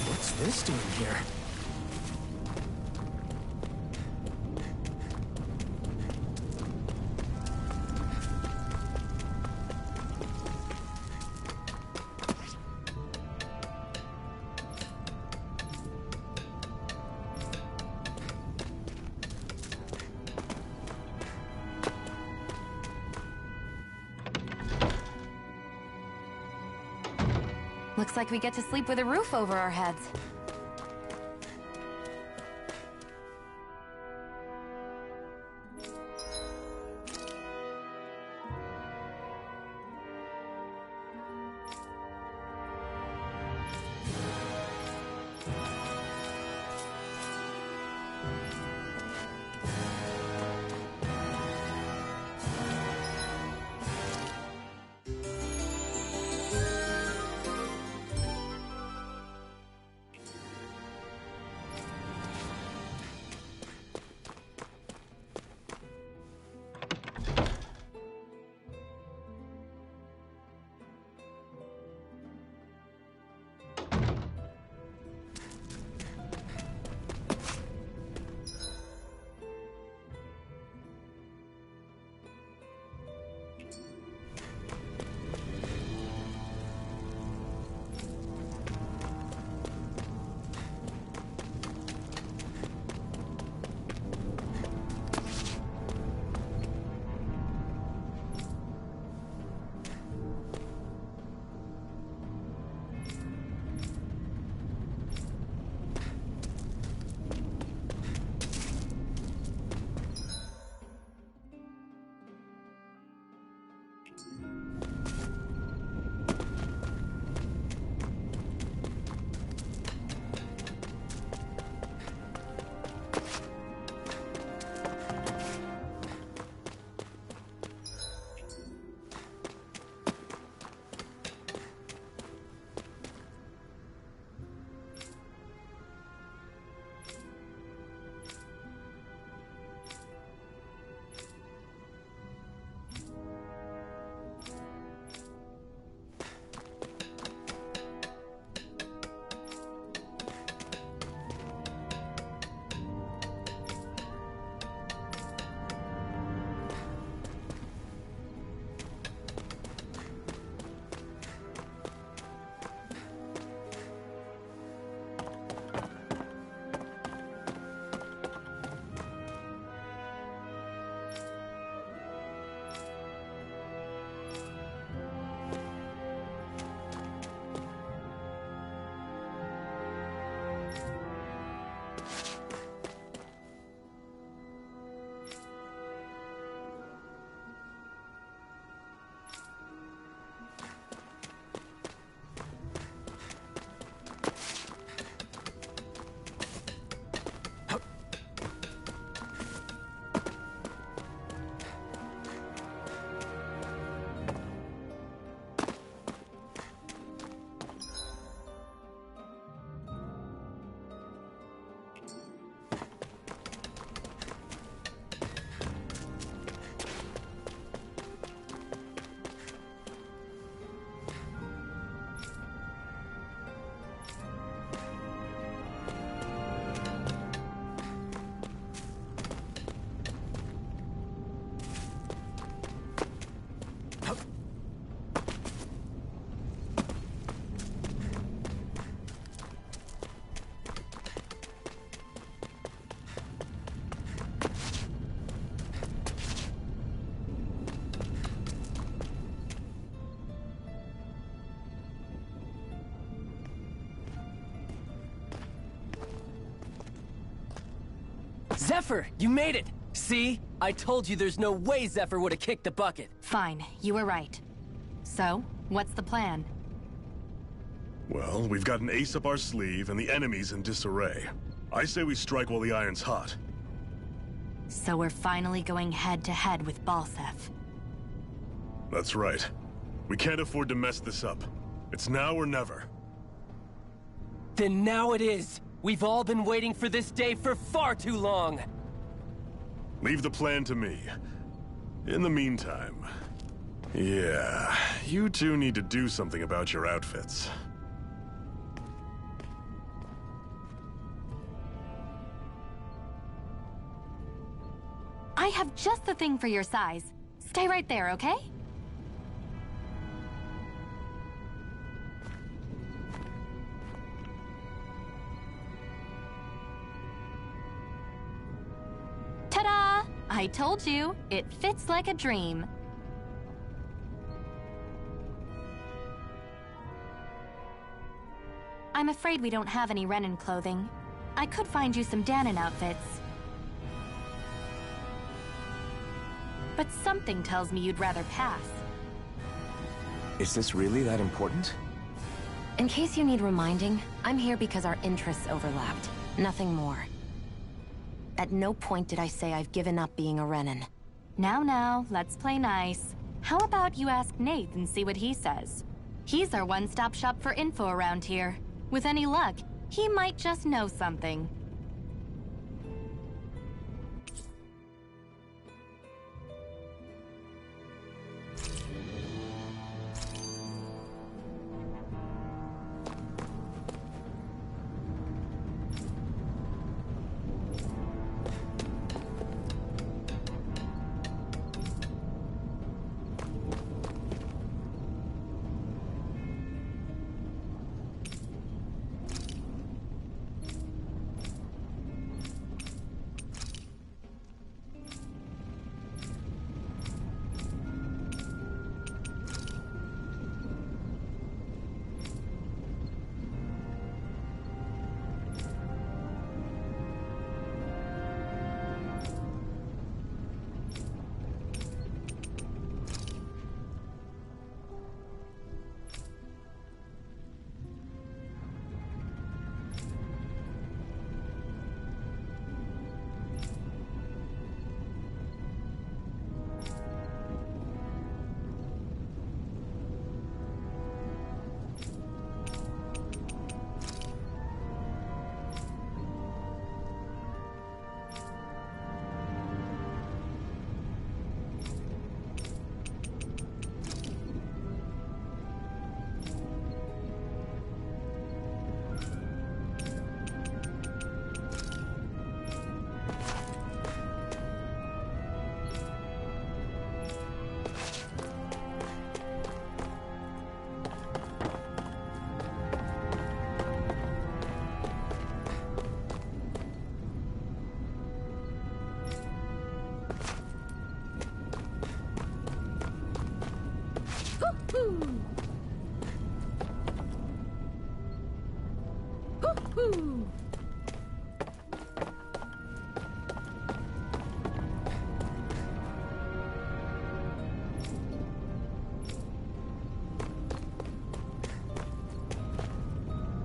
What's this doing here? Looks like we get to sleep with a roof over our heads. Zephyr, you made it! See? I told you there's no way Zephyr would have kicked the bucket. Fine, you were right. So, what's the plan? Well, we've got an ace up our sleeve, and the enemy's in disarray. I say we strike while the iron's hot. So we're finally going head-to-head with Balseph. That's right. We can't afford to mess this up. It's now or never. Then now it is! We've all been waiting for this day for far too long! Leave the plan to me. In the meantime... yeah, you two need to do something about your outfits. I have just the thing for your size. Stay right there, okay? Ta-da! I told you, it fits like a dream. I'm afraid we don't have any Renin clothing. I could find you some Danon outfits. But something tells me you'd rather pass. Is this really that important? In case you need reminding, I'm here because our interests overlapped. Nothing more. At no point did I say I've given up being a Renin. Now, let's play nice. How about you ask Nate and see what he says? He's our one-stop shop for info around here. With any luck, he might just know something.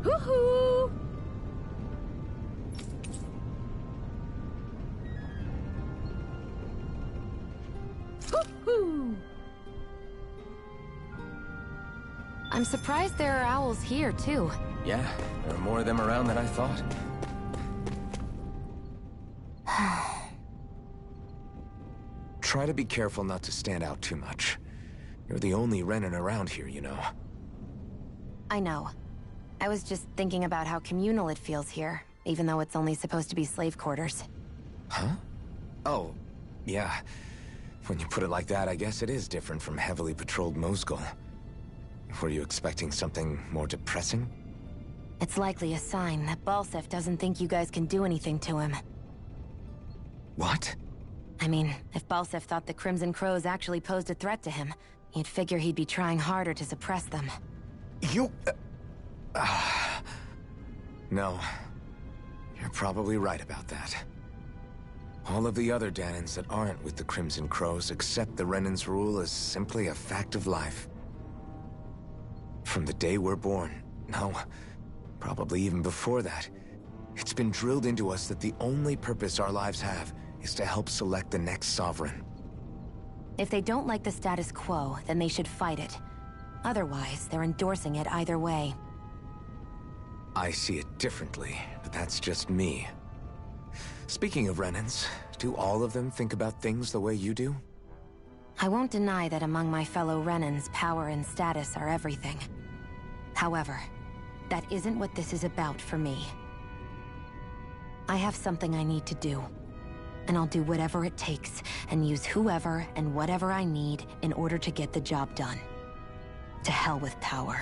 Woohoo! Woohoo! I'm surprised there are owls here, too. Yeah, there are more of them around than I thought. Try to be careful not to stand out too much. You're the only Renin around here, you know. I know. I was just thinking about how communal it feels here, even though it's only supposed to be slave quarters. Huh? Oh, yeah. When you put it like that, I guess it is different from heavily patrolled Mosgul. Were you expecting something more depressing? It's likely a sign that Balseph doesn't think you guys can do anything to him. What? I mean, if Balseph thought the Crimson Crows actually posed a threat to him, you'd figure he'd be trying harder to suppress them. You... No. You're probably right about that. All of the other Danans that aren't with the Crimson Crows accept the Renan's rule as simply a fact of life. From the day we're born, no, probably even before that, it's been drilled into us that the only purpose our lives have is to help select the next sovereign. If they don't like the status quo, then they should fight it. Otherwise, they're endorsing it either way. I see it differently, but that's just me. Speaking of Renans, do all of them think about things the way you do? I won't deny that among my fellow Renans, power and status are everything. However, that isn't what this is about for me. I have something I need to do, and I'll do whatever it takes, and use whoever and whatever I need in order to get the job done. To hell with power.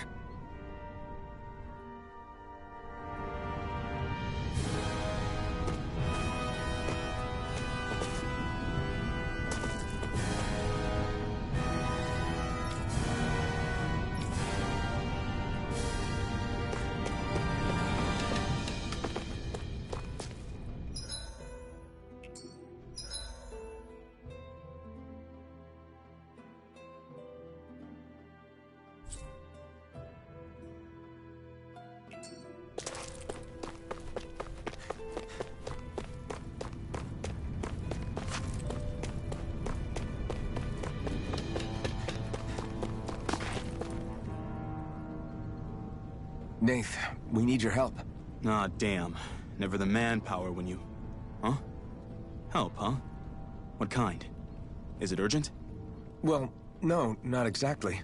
Nath, we need your help. Aw, damn. Never the manpower when you... Huh? Help, huh? What kind? Is it urgent? Well, no, not exactly.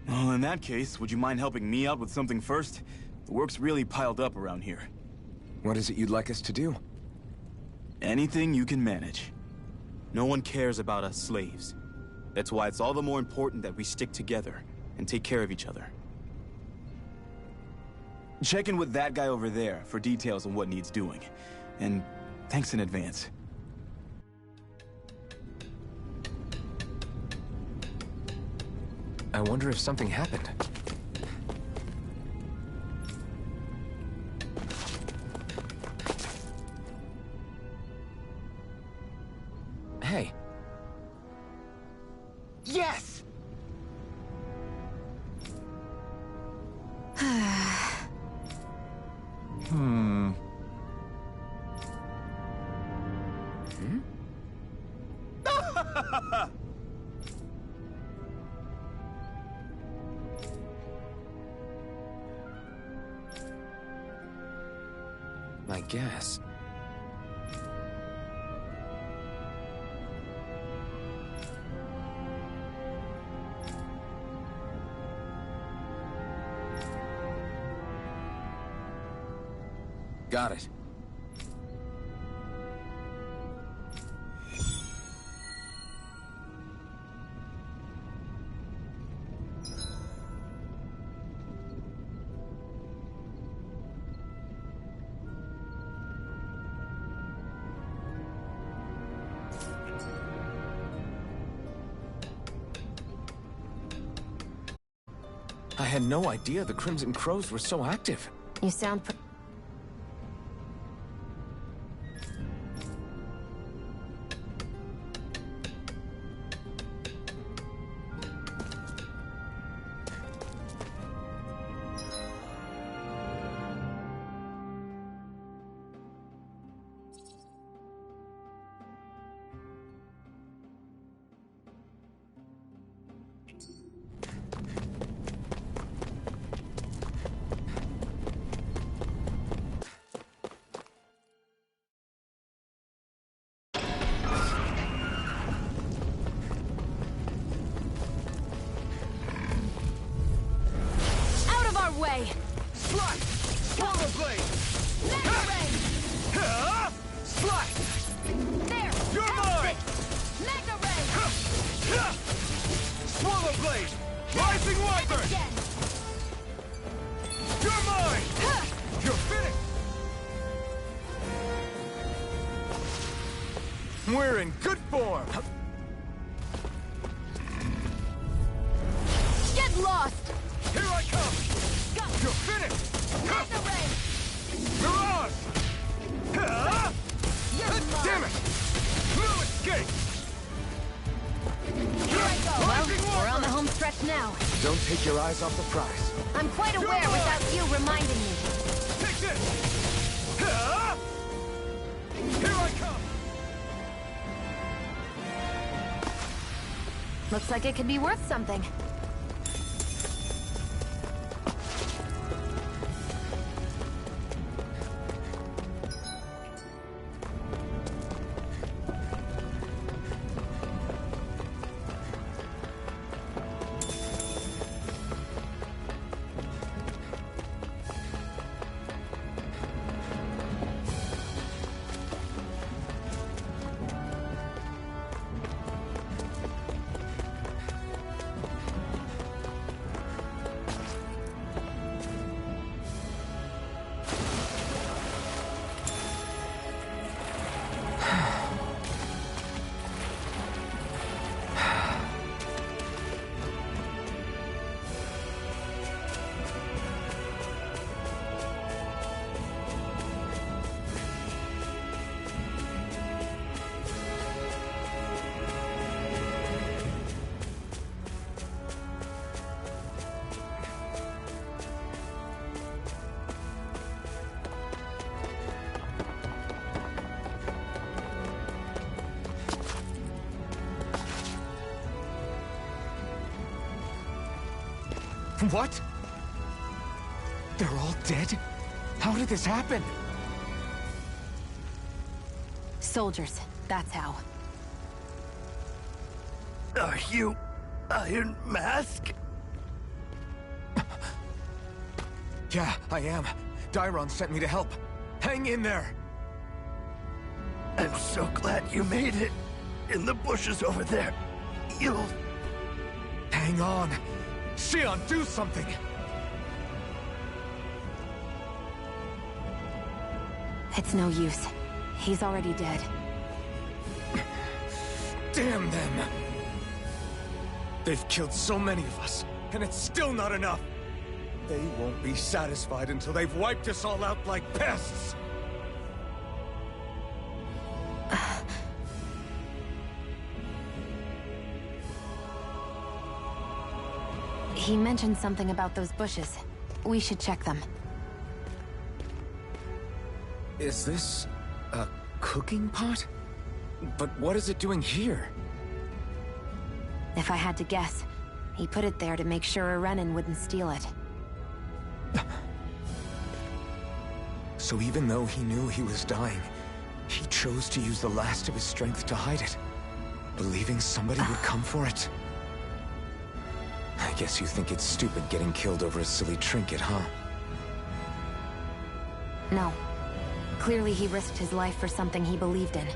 Well, in that case, would you mind helping me out with something first? The work's really piled up around here. What is it you'd like us to do? Anything you can manage. No one cares about us slaves. That's why it's all the more important that we stick together and take care of each other. Check in with that guy over there for details on what needs doing. And thanks in advance. I wonder if something happened. Hey. Yes! I guess. Got it. I had no idea the Crimson Crows were so active. You sound way! Slice! Swallow blade! Mega ray! Slice! There! You're That's mine! it. Mega ray! Swallow blade! Rising wyvern! Again! You're mine! You're finished! We're in good form! Get lost! Here I come! Go! You're finished! Mega ray! You're on! You're Damn it! escape! Here I go. Well, we're on the home stretch now. Don't take your eyes off the prize. I'm quite aware without you reminding me. Take this! Here I come! Looks like it could be worth something. What? They're all dead? How did this happen? Soldiers, that's how. Are you Iron Mask? Yeah, I am. Dairon sent me to help. Hang in there! I'm so glad you made it. In the bushes over there. You'll... Hang on! Xion, do something! It's no use. He's already dead. Damn them! They've killed so many of us, and it's still not enough! They won't be satisfied until they've wiped us all out like pests! He mentioned something about those bushes. We should check them. Is this a cooking pot? But what is it doing here? If I had to guess, he put it there to make sure a Renan wouldn't steal it. So even though he knew he was dying, he chose to use the last of his strength to hide it, believing somebody would come for it. I guess you think it's stupid getting killed over a silly trinket, huh? No. Clearly he risked his life for something he believed in.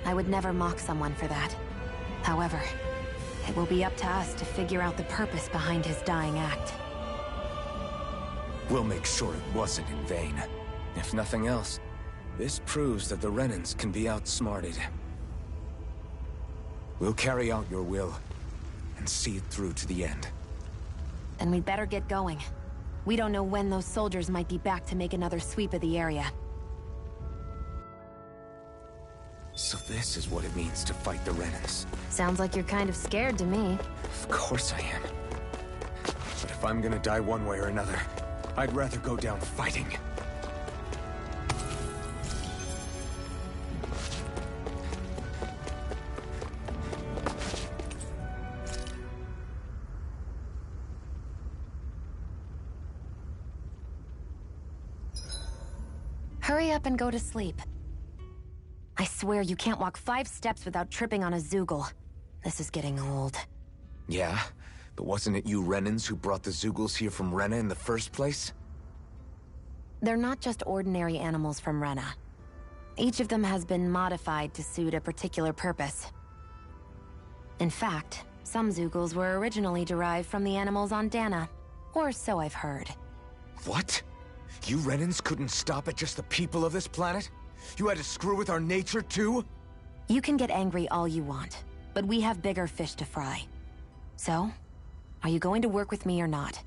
I would never mock someone for that. However, it will be up to us to figure out the purpose behind his dying act. We'll make sure it wasn't in vain. If nothing else, this proves that the Renans can be outsmarted. We'll carry out your will, and see it through to the end. Then we'd better get going. We don't know when those soldiers might be back to make another sweep of the area. So this is what it means to fight the Renans. Sounds like you're kind of scared to me. Of course I am. But if I'm gonna die one way or another, I'd rather go down fighting. Hurry up and go to sleep. I swear you can't walk 5 steps without tripping on a Zoogle. This is getting old. Yeah? But wasn't it you Renans who brought the Zoogles here from Rena in the first place? They're not just ordinary animals from Rena. Each of them has been modified to suit a particular purpose. In fact, some Zoogles were originally derived from the animals on Dana. Or so I've heard. What? You Renans couldn't stop at just the people of this planet? You had to screw with our nature too? You can get angry all you want, but we have bigger fish to fry. So, are you going to work with me or not?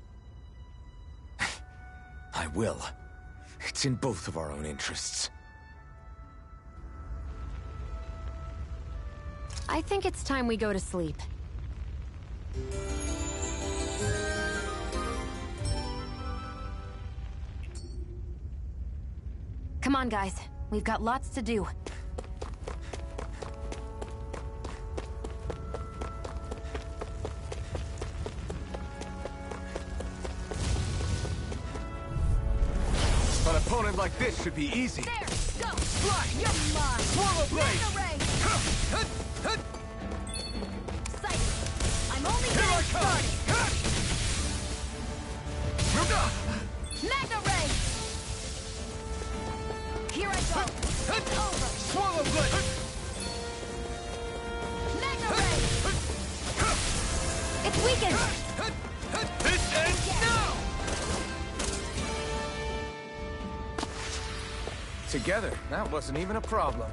I will. It's in both of our own interests. I think it's time we go to sleep. Come on, guys. We've got lots to do. An opponent like this should be easy. There! Go! Fly! You're mine! Swallow blade! Mega ray! Sight! I'm only Here I getting come! started! Mega ray! Here I go! It's over! Swallow blade! Mega ray! It's weakened! This ends now! Together, that wasn't even a problem.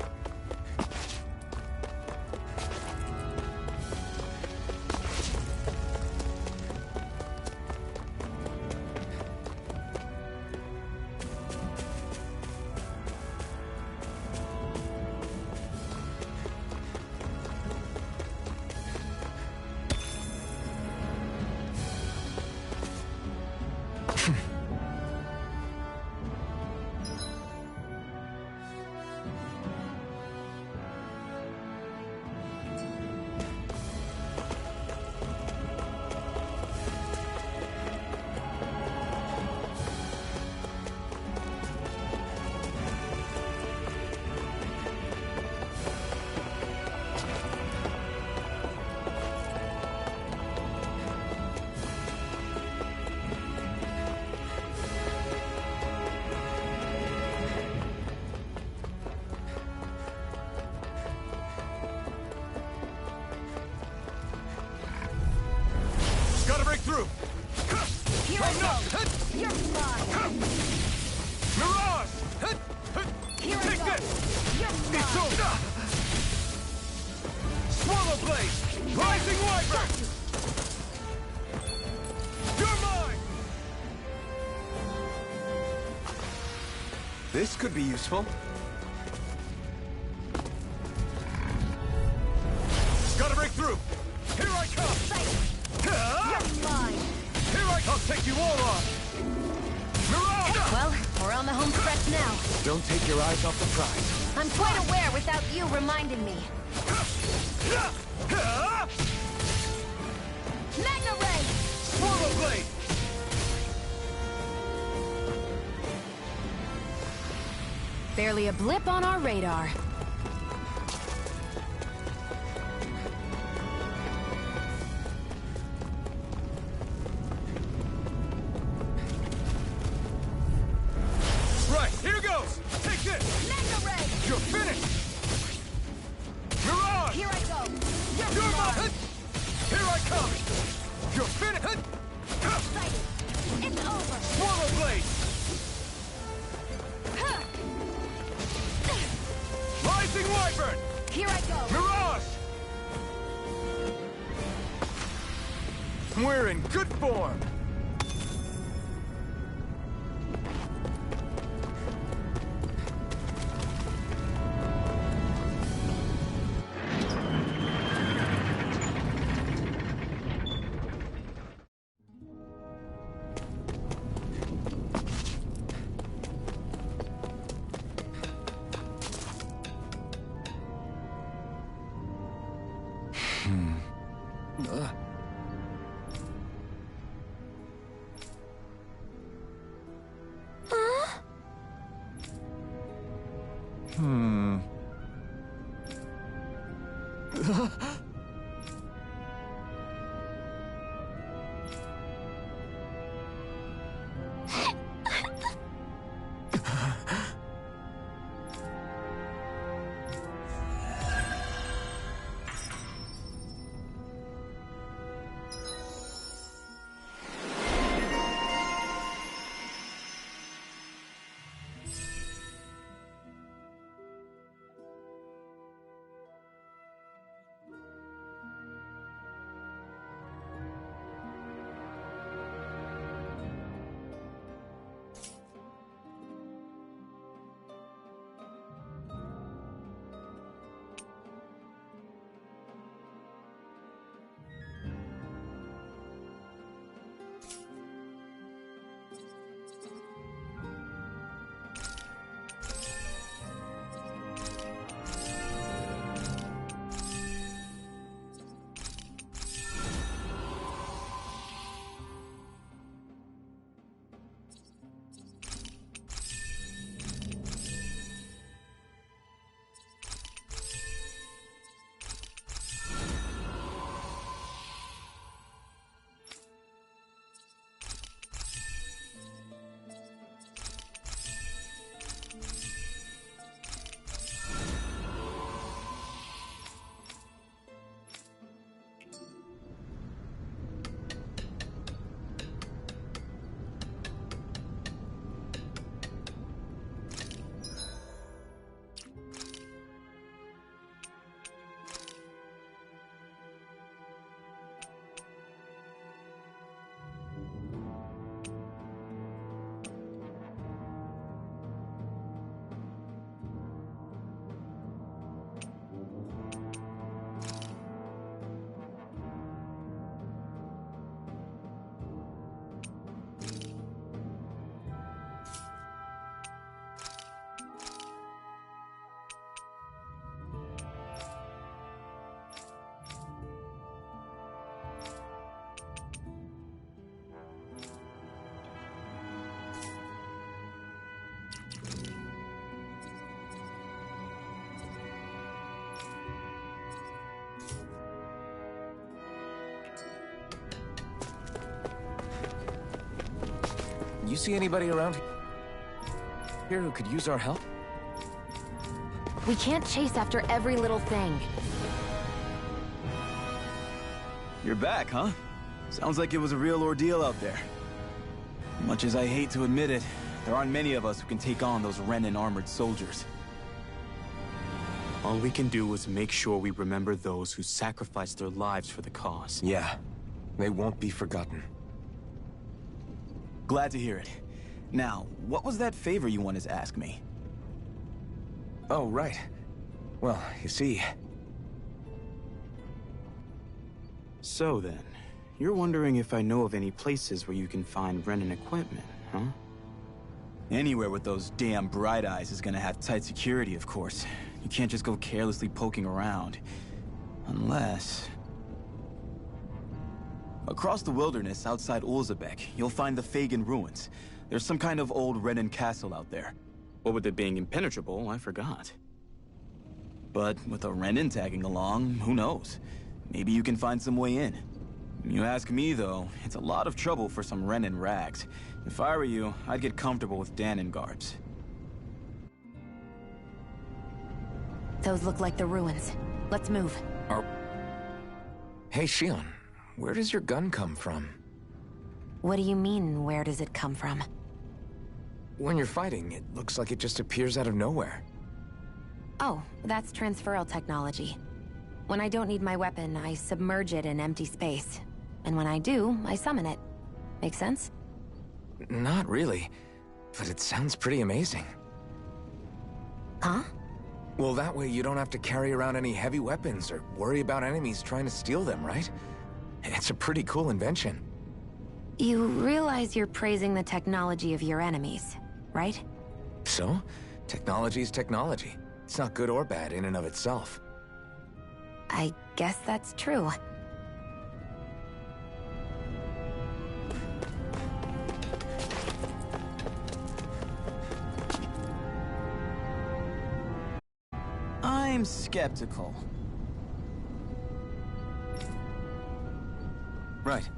Gotta break through! Here I go! You're mine! Mirage! Here I Take go! this! You're It's mine! over! Swallow blade! Rising wyvern! You're mine! This could be useful. Gotta break through! Here I come! You're mine! Here I come! I'll take you all on! Mirage! Well, we're on the home stretch now. Don't take your eyes off the prize. I'm quite aware without you reminding me. Mega ray! Swallow blade! Barely a blip on our radar. Right, here goes! Take this! Mega ray! You're finished! Mirage! Here I go! You're You're mine! mine! Here I come! You're finished! Excited! It's over! Swallow blade! Rising wyvern! Here I go! Mirage! We're in good form! You see anybody around here who could use our help? We can't chase after every little thing. You're back, huh? Sounds like it was a real ordeal out there. Much as I hate to admit it, there aren't many of us who can take on those Renan armored soldiers. All we can do is make sure we remember those who sacrificed their lives for the cause. Yeah, they won't be forgotten. Glad to hear it. Now, what was that favor you wanted to ask me? Oh, right. Well, you see... So then, you're wondering if I know of any places where you can find Renan equipment, huh? Anywhere with those damn bright eyes is gonna have tight security, of course. You can't just go carelessly poking around. Unless... Across the wilderness outside Ulzebek, you'll find the Fagan ruins. There's some kind of old Renan castle out there. What with it being impenetrable, I forgot. But with a Renan tagging along, who knows? Maybe you can find some way in. You ask me, though, it's a lot of trouble for some Renan rags. If I were you, I'd get comfortable with Danon garbs. Those look like the ruins. Let's move. Hey, Shion, where does your gun come from? What do you mean, where does it come from? When you're fighting, it looks like it just appears out of nowhere. Oh, that's transferal technology. When I don't need my weapon, I submerge it in empty space. And when I do, I summon it. Make sense? Not really, but it sounds pretty amazing. Huh? Well, that way you don't have to carry around any heavy weapons or worry about enemies trying to steal them, right? It's a pretty cool invention. You realize you're praising the technology of your enemies, right? So? Technology's technology. It's not good or bad in and of itself. I guess that's true. I'm skeptical. Right.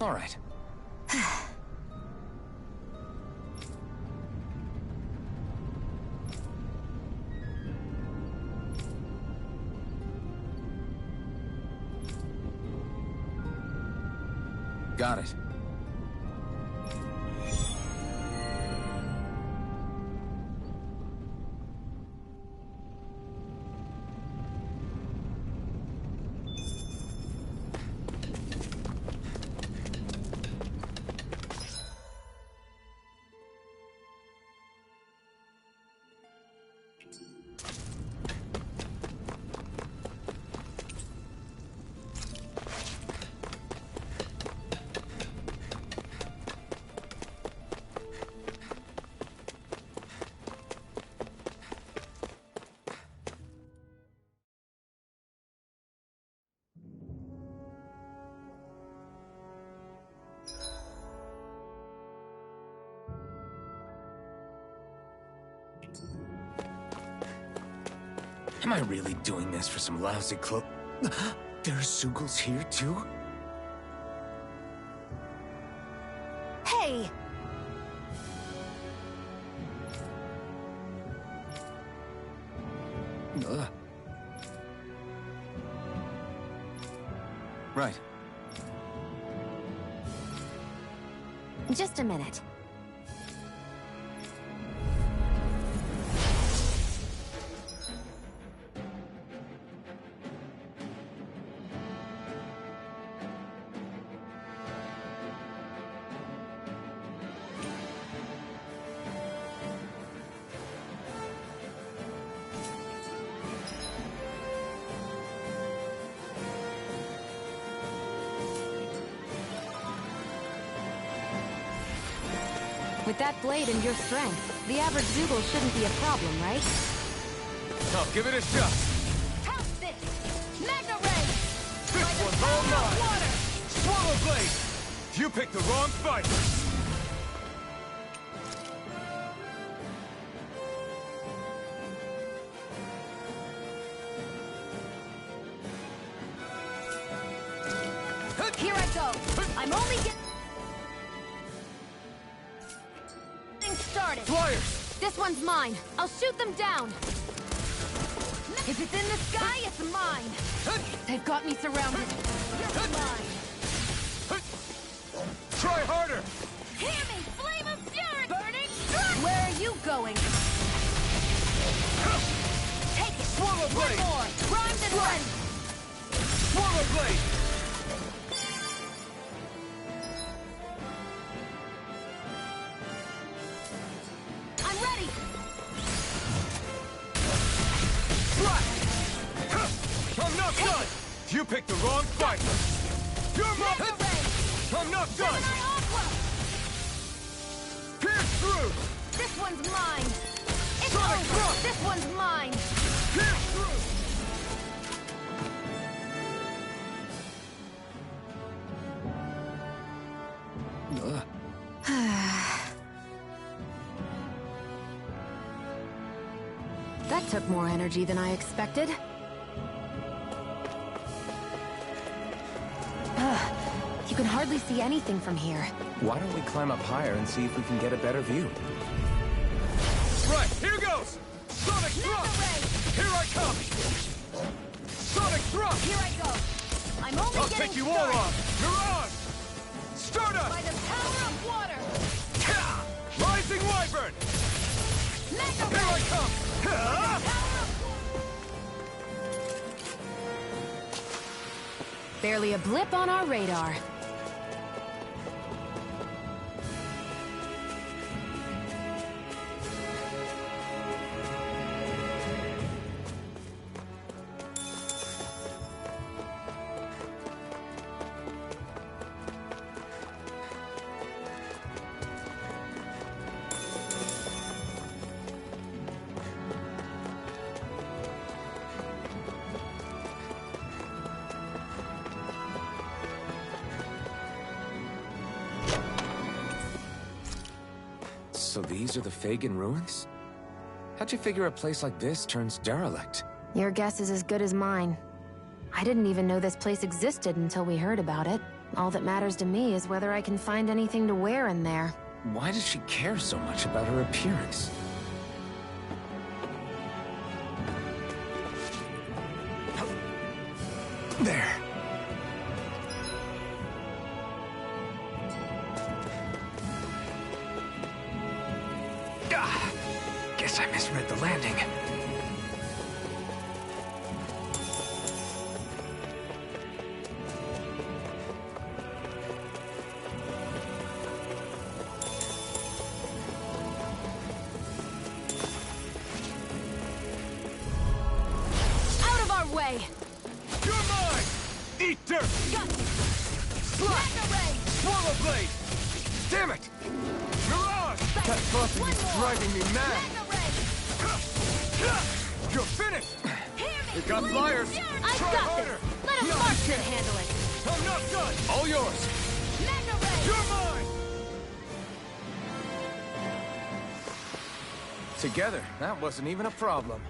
All right. Got it. Am I really doing this for some lousy cloak? There's Zugals here, too? Hey! Right. Just a minute. With that blade and your strength, the average Zugal shouldn't be a problem, right? I'll give it a shot. How's this? Magna Ray! This one's all mine! Swallow Blade! You picked the wrong fight! Here I go. I'm only getting started. Flyers! This one's mine. I'll shoot them down. If it's in the sky, it's mine. They've got me surrounded. You're mine. Try harder! Hear me! Flame of fury! Burning strike! Where are you going? Take it! Swallow Blade! One more! Primed and ready! Swallow Blade! I'm ready! I'm not done! You picked the wrong fight! You're my... I'm not done! Pierce through! This one's mine! It's Sonic over! Thrust! This one's mine! Pierce through! That took more energy than I expected. You can hardly see anything from here. Why don't we climb up higher and see if we can get a better view? Right, here goes! Sonic Thrust! Here I come! Sonic Thrust! Here I go! I'm only I'll getting take you all started. on! Mirage! Stardust! By the power of water! Rising Wyvern! Mega Here I come! Barely a blip on our radar. So these are the Fagin ruins? How'd you figure a place like this turns derelict? Your guess is as good as mine. I didn't even know this place existed until we heard about it. All that matters to me is whether I can find anything to wear in there. Why does she care so much about her appearance? There. Guess I misread the landing. Out of our way! You're mine! Eat dirt! Got you! Slap! Mega ray! Swallow Blade! Damn it! Mirage! That buzzing is driving me mad! Mega ray! You're finished! Hear me! You got Flame flyers! of fury! Try I've got harder! this! Let a marksman handle it! I'm not done! All yours! Mega ray! You're mine! Together, that wasn't even a problem.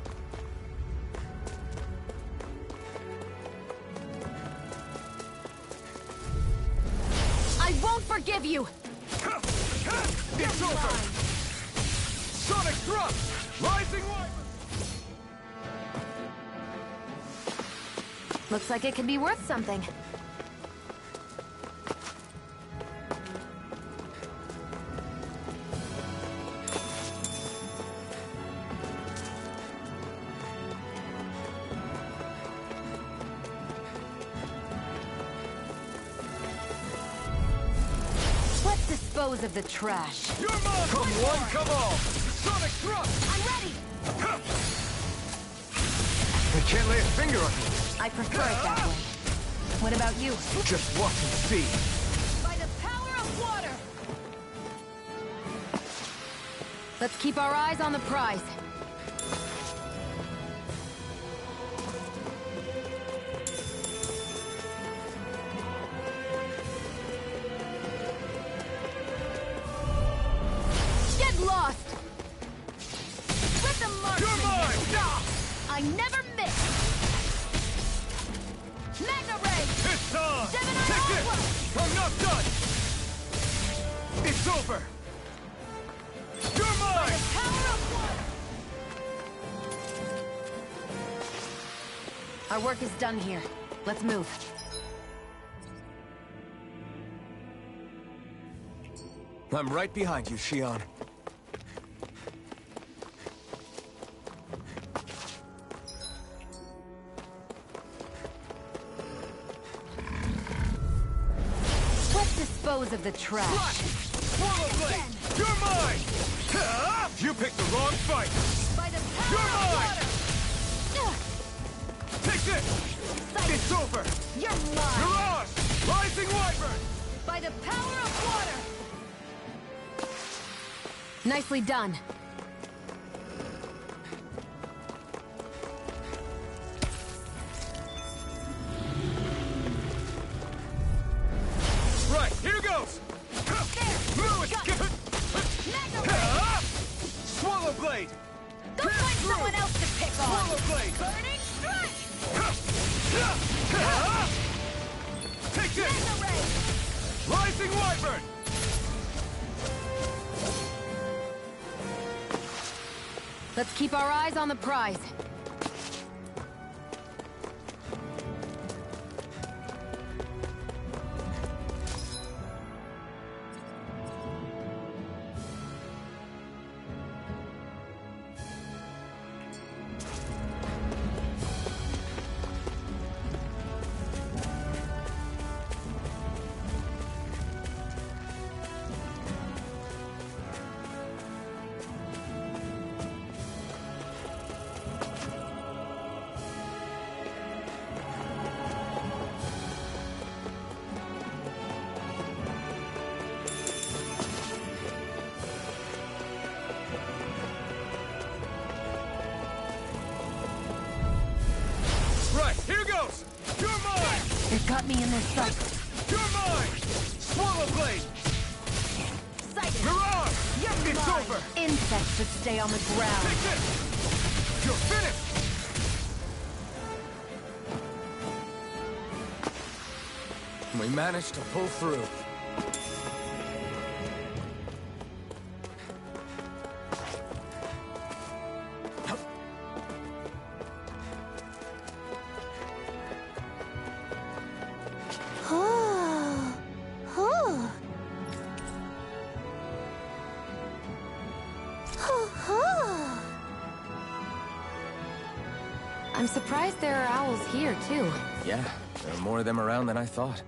I won't forgive you! It's over! Sonic Thrust! Rising Wyvern! Looks like it could be worth something. Let's dispose of the trash. You're mine! Come one, come all! Sonic Thrust! I'm ready! I can't lay a finger on you! I prefer it that way. What about you? Just watch and see! By the power of water! Let's keep our eyes on the prize. I never miss! Magna Ray! It's on! Gemini Take Ultra! this! I'm not done! It's over! You're mine! Power of one! Our work is done here. Let's move. I'm right behind you, Shion. Let's dispose of the trash. Swallow Blade! You're mine! You picked the wrong fight! By the power You're of mine! water! Take this! It's over! You're mine! Mirage! Rising Wyvern! By the power of water! Nicely done. Right, here goes! Swallow Blade! Go find someone else to pick on! Swallow Blade! Burning Strike! Take this! Magna Ray! Rising Wyvern! Let's keep our eyes on the prize. Here goes! You're mine! It got me in their sights. You're mine! Swallow Blade! Sighted! Mirage! You're it's mine! over! Insects should stay on the ground. Take this! You're finished! We managed to pull through. I'm surprised there are owls here, too. Yeah, there are more of them around than I thought.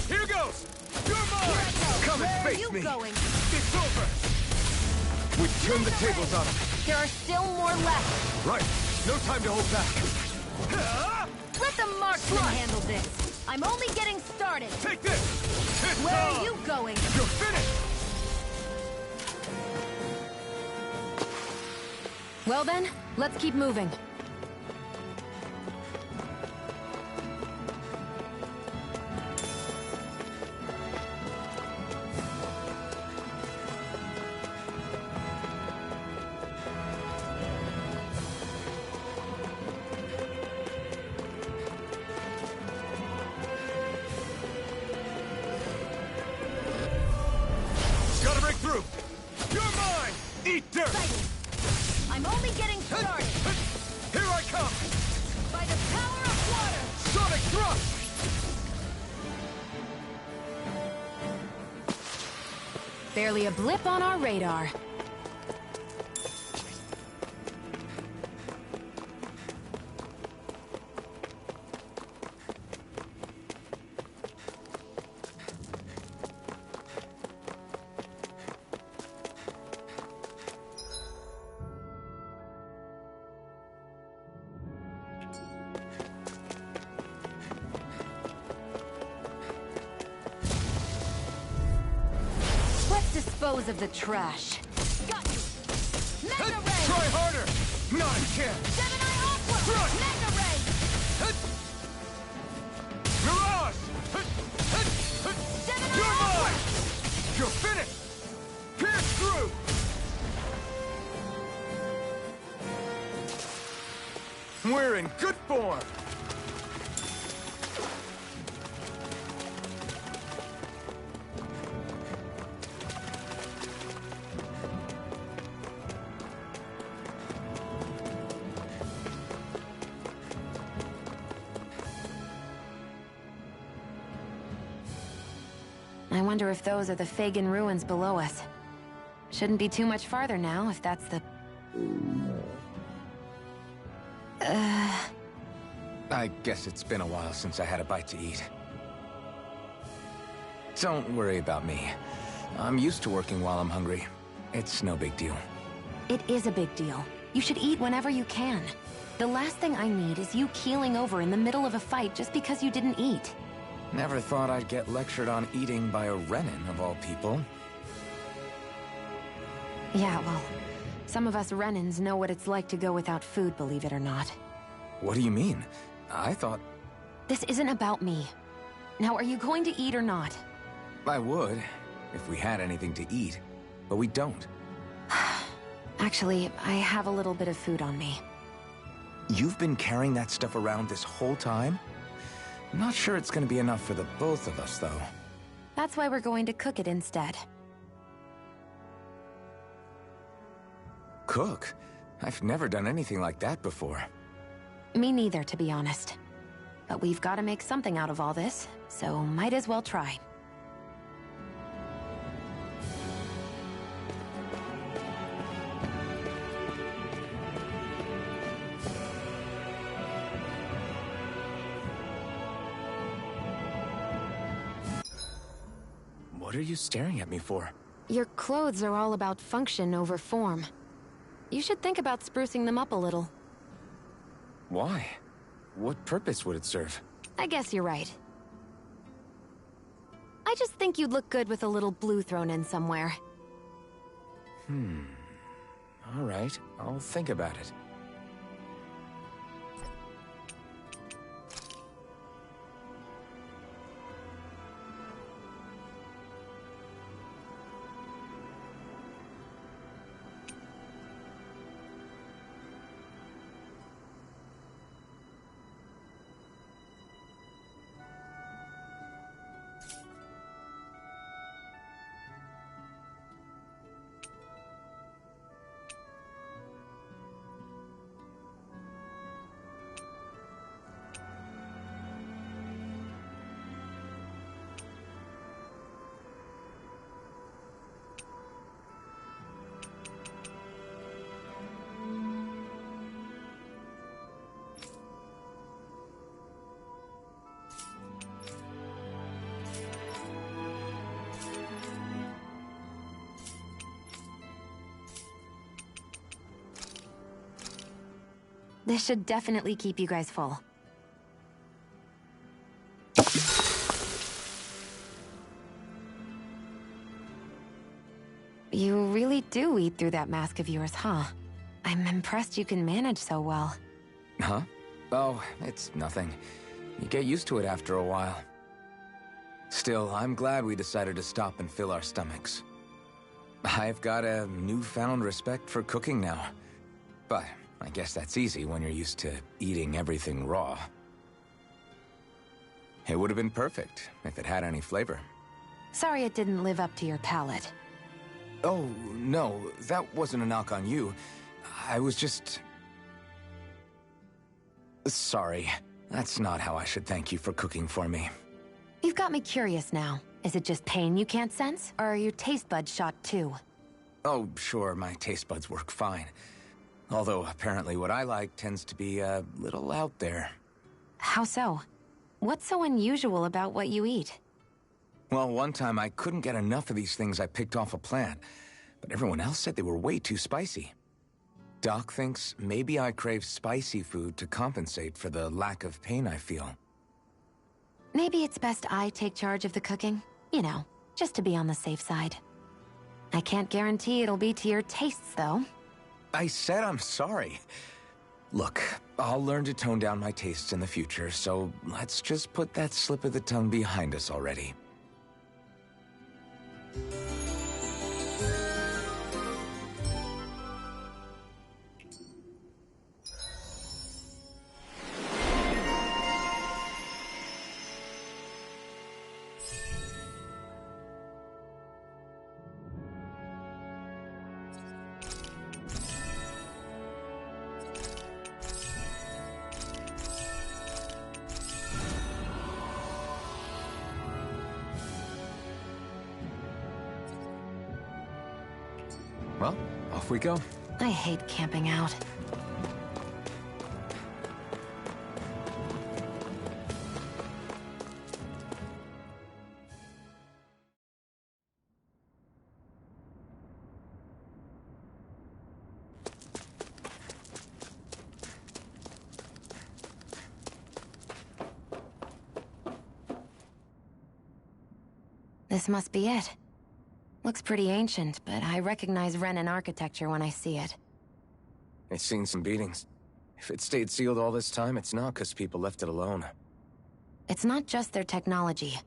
Here goes! You're mine! Come and face me! Going? It's over! We've turned the tables on them. There are still more left. Right. No time to hold back. Let the marksman handle this. I'm only getting started. Take this! It's Where on. are you going? You're finished! Well then, let's keep moving. I'm only getting started. Here I come! By the power of water! Sonic thrust! Barely a blip on our radar. Dispose of the trash. Got you! Mega Ray! Try harder! Not a chance! Seven-Eye Aqua! Thrust! Mega Ray! Mirage! Seven-Eye You're Aqua! mine! You're finished! Pierce through! We're in good form! I wonder if those are the Fagin ruins below us. Shouldn't be too much farther now, if that's the... I guess it's been a while since I had a bite to eat. Don't worry about me. I'm used to working while I'm hungry. It's no big deal. It is a big deal. You should eat whenever you can. The last thing I need is you keeling over in the middle of a fight just because you didn't eat. Never thought I'd get lectured on eating by a Renin, of all people. Yeah, well, some of us Renins know what it's like to go without food, believe it or not. What do you mean? I thought... This isn't about me. Now, are you going to eat or not? I would, if we had anything to eat, but we don't. Actually, I have a little bit of food on me. You've been carrying that stuff around this whole time? Not sure it's gonna be enough for the both of us, though. That's why we're going to cook it instead. Cook? I've never done anything like that before. Me neither, to be honest. But we've got to make something out of all this, so might as well try. What are you staring at me for? Your clothes are all about function over form. You should think about sprucing them up a little. Why? What purpose would it serve? I guess you're right. I just think you'd look good with a little blue thrown in somewhere. All right, I'll think about it. This should definitely keep you guys full. You really do eat through that mask of yours, huh? I'm impressed you can manage so well. Huh? Oh, it's nothing. You get used to it after a while. Still, I'm glad we decided to stop and fill our stomachs. I've got a newfound respect for cooking now. But I guess that's easy when you're used to eating everything raw. It would have been perfect if it had any flavor. Sorry it didn't live up to your palate. Oh, no, that wasn't a knock on you. I was just... Sorry. That's not how I should thank you for cooking for me. You've got me curious now. Is it just pain you can't sense, or are your taste buds shot too? Oh, sure, my taste buds work fine. Although, apparently what I like tends to be a little out there. How so? What's so unusual about what you eat? Well, one time I couldn't get enough of these things I picked off a plant, but everyone else said they were way too spicy. Doc thinks maybe I crave spicy food to compensate for the lack of pain I feel. Maybe it's best I take charge of the cooking. You know, just to be on the safe side. I can't guarantee it'll be to your tastes, though. I said I'm sorry. Look, I'll learn to tone down my tastes in the future, so let's just put that slip of the tongue behind us already. Well, off we go. I hate camping out. This must be it. Looks pretty ancient, but I recognize Renan architecture when I see it. It's seen some beatings. If it stayed sealed all this time, it's not because people left it alone. It's not just their technology.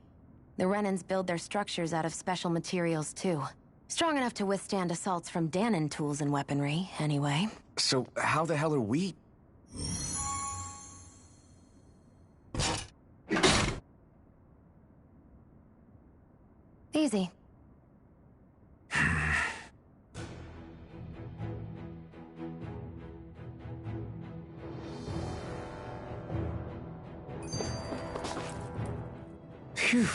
The Renans build their structures out of special materials, too. Strong enough to withstand assaults from Danon tools and weaponry, anyway. So how the hell are we... Easy. Phew.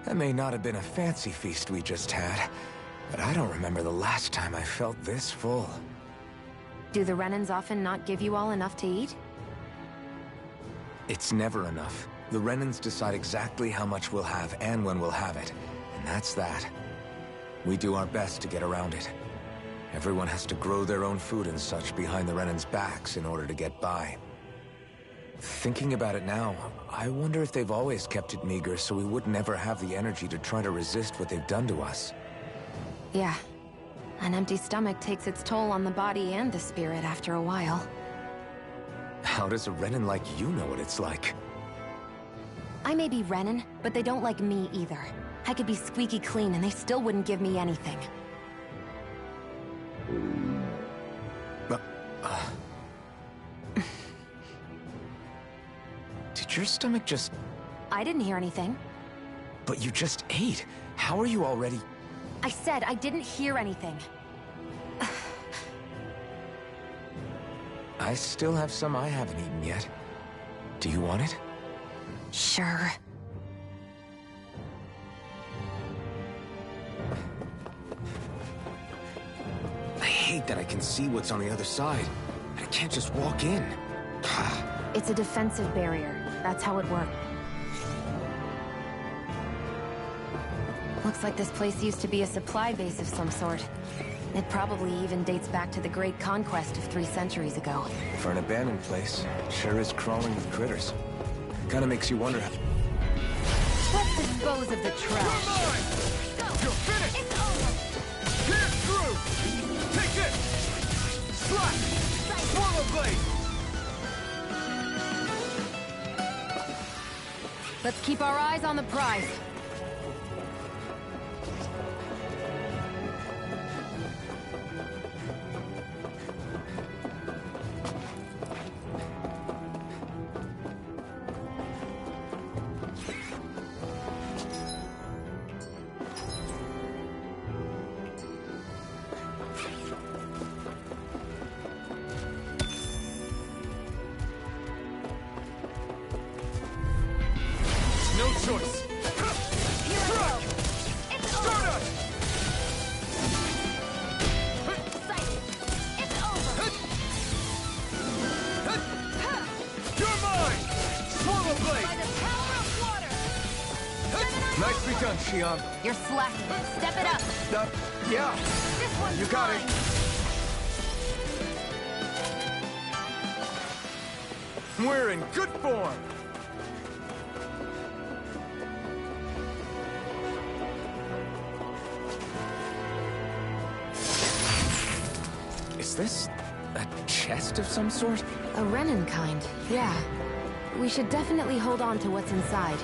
That may not have been a fancy feast we just had, but I don't remember the last time I felt this full. Do the Renans often not give you all enough to eat? It's never enough. The Renans decide exactly how much we'll have and when we'll have it, and that's that. We do our best to get around it. Everyone has to grow their own food and such behind the Renans' backs in order to get by. Thinking about it now, I wonder if they've always kept it meager so we would never have the energy to try to resist what they've done to us. Yeah. An empty stomach takes its toll on the body and the spirit after a while. How does a Renan like you know what it's like? I may be Renan, but they don't like me either. I could be squeaky clean and they still wouldn't give me anything. Did your stomach just... I didn't hear anything. But you just ate. How are you already... I said I didn't hear anything. I still have some I haven't eaten yet. Do you want it? Sure. I hate that I can see what's on the other side. I can't just walk in. It's a defensive barrier. That's how it works. Looks like this place used to be a supply base of some sort. It probably even dates back to the Great Conquest of 3 centuries ago. For an abandoned place, it sure is crawling with critters. Kinda makes you wonder how... Let's dispose of the trash. You're finished! It's over! Pierce through! Take this! Slash! Swallow blade! Let's keep our eyes on the prize. no choice. Here I go. It's over. Sighted. It's over. You're mine! Swallow blade! By the power of water. Nicely done, Xion. You're slacking. Step it up. Yeah. This one's You got mine. it. We're in good form. Is this a chest of some sort? A Renin kind, yeah. We should definitely hold on to what's inside.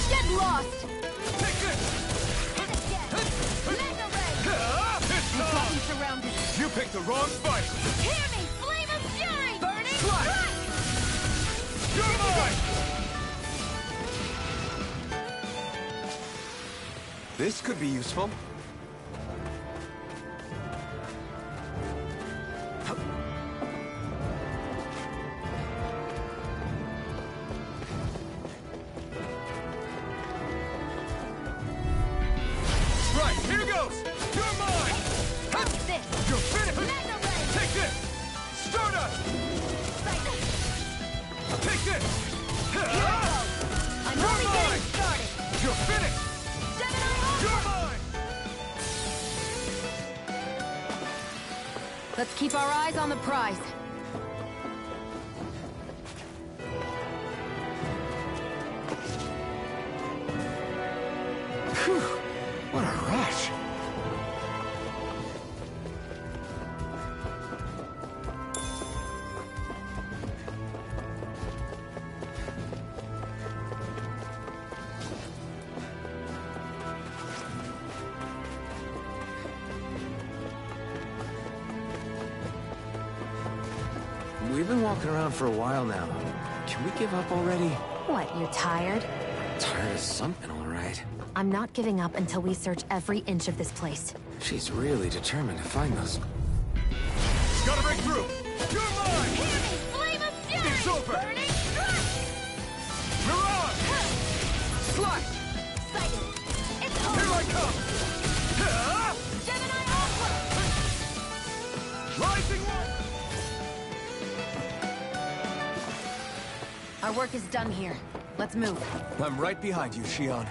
Get lost. You've got me surrounded. You picked the wrong fight. Hear me, flame of fury! Burning Strike! You're mine! This could be useful. Right, here goes! You're mine! this. You're finished! Take this! Stardust! Take this! I'm You're only mine! getting started. You're finished! You're mine! Let's keep our eyes on the prize. Phew! What a rush! We've been walking around for a while now. Can we give up already? What, you're tired? Tired of something, all right. I'm not giving up until we search every inch of this place. She's really determined to find those. Gotta break through! You're mine! Hear me, flame of fury! It's over! Burning strike! Mirage! Slash! Sighted. It's over. Here I come! Gemini Alpha! Rising light! Our work is done here. Let's move. I'm right behind you, Xion.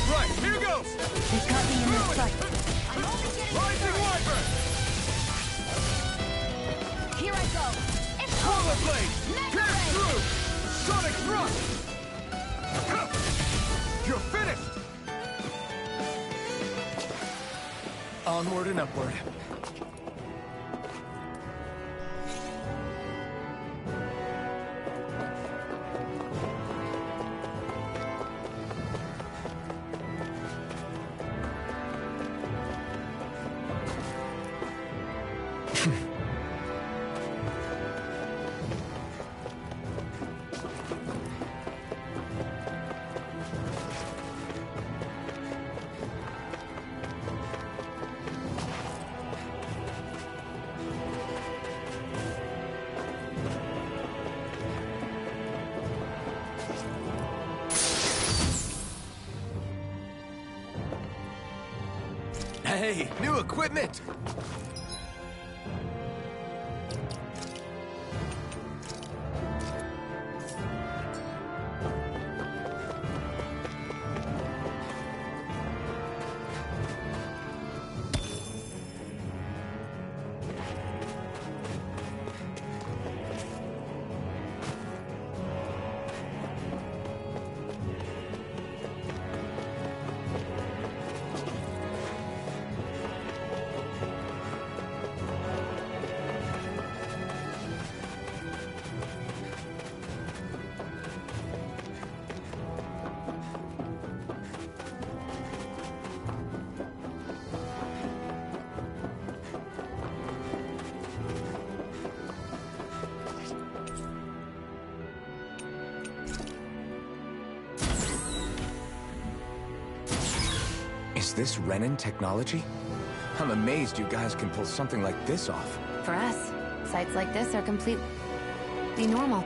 Right, here goes! They've got me in their sight. I'm only getting Rising started. Wyvern! Here I go. It's Polar over. Blade! Mega Pierce Ray. through! Sonic Thrust! Huh. You're finished! Onward and upward. Hey, new equipment! this Renin technology? I'm amazed you guys can pull something like this off. For us, sites like this are completely normal.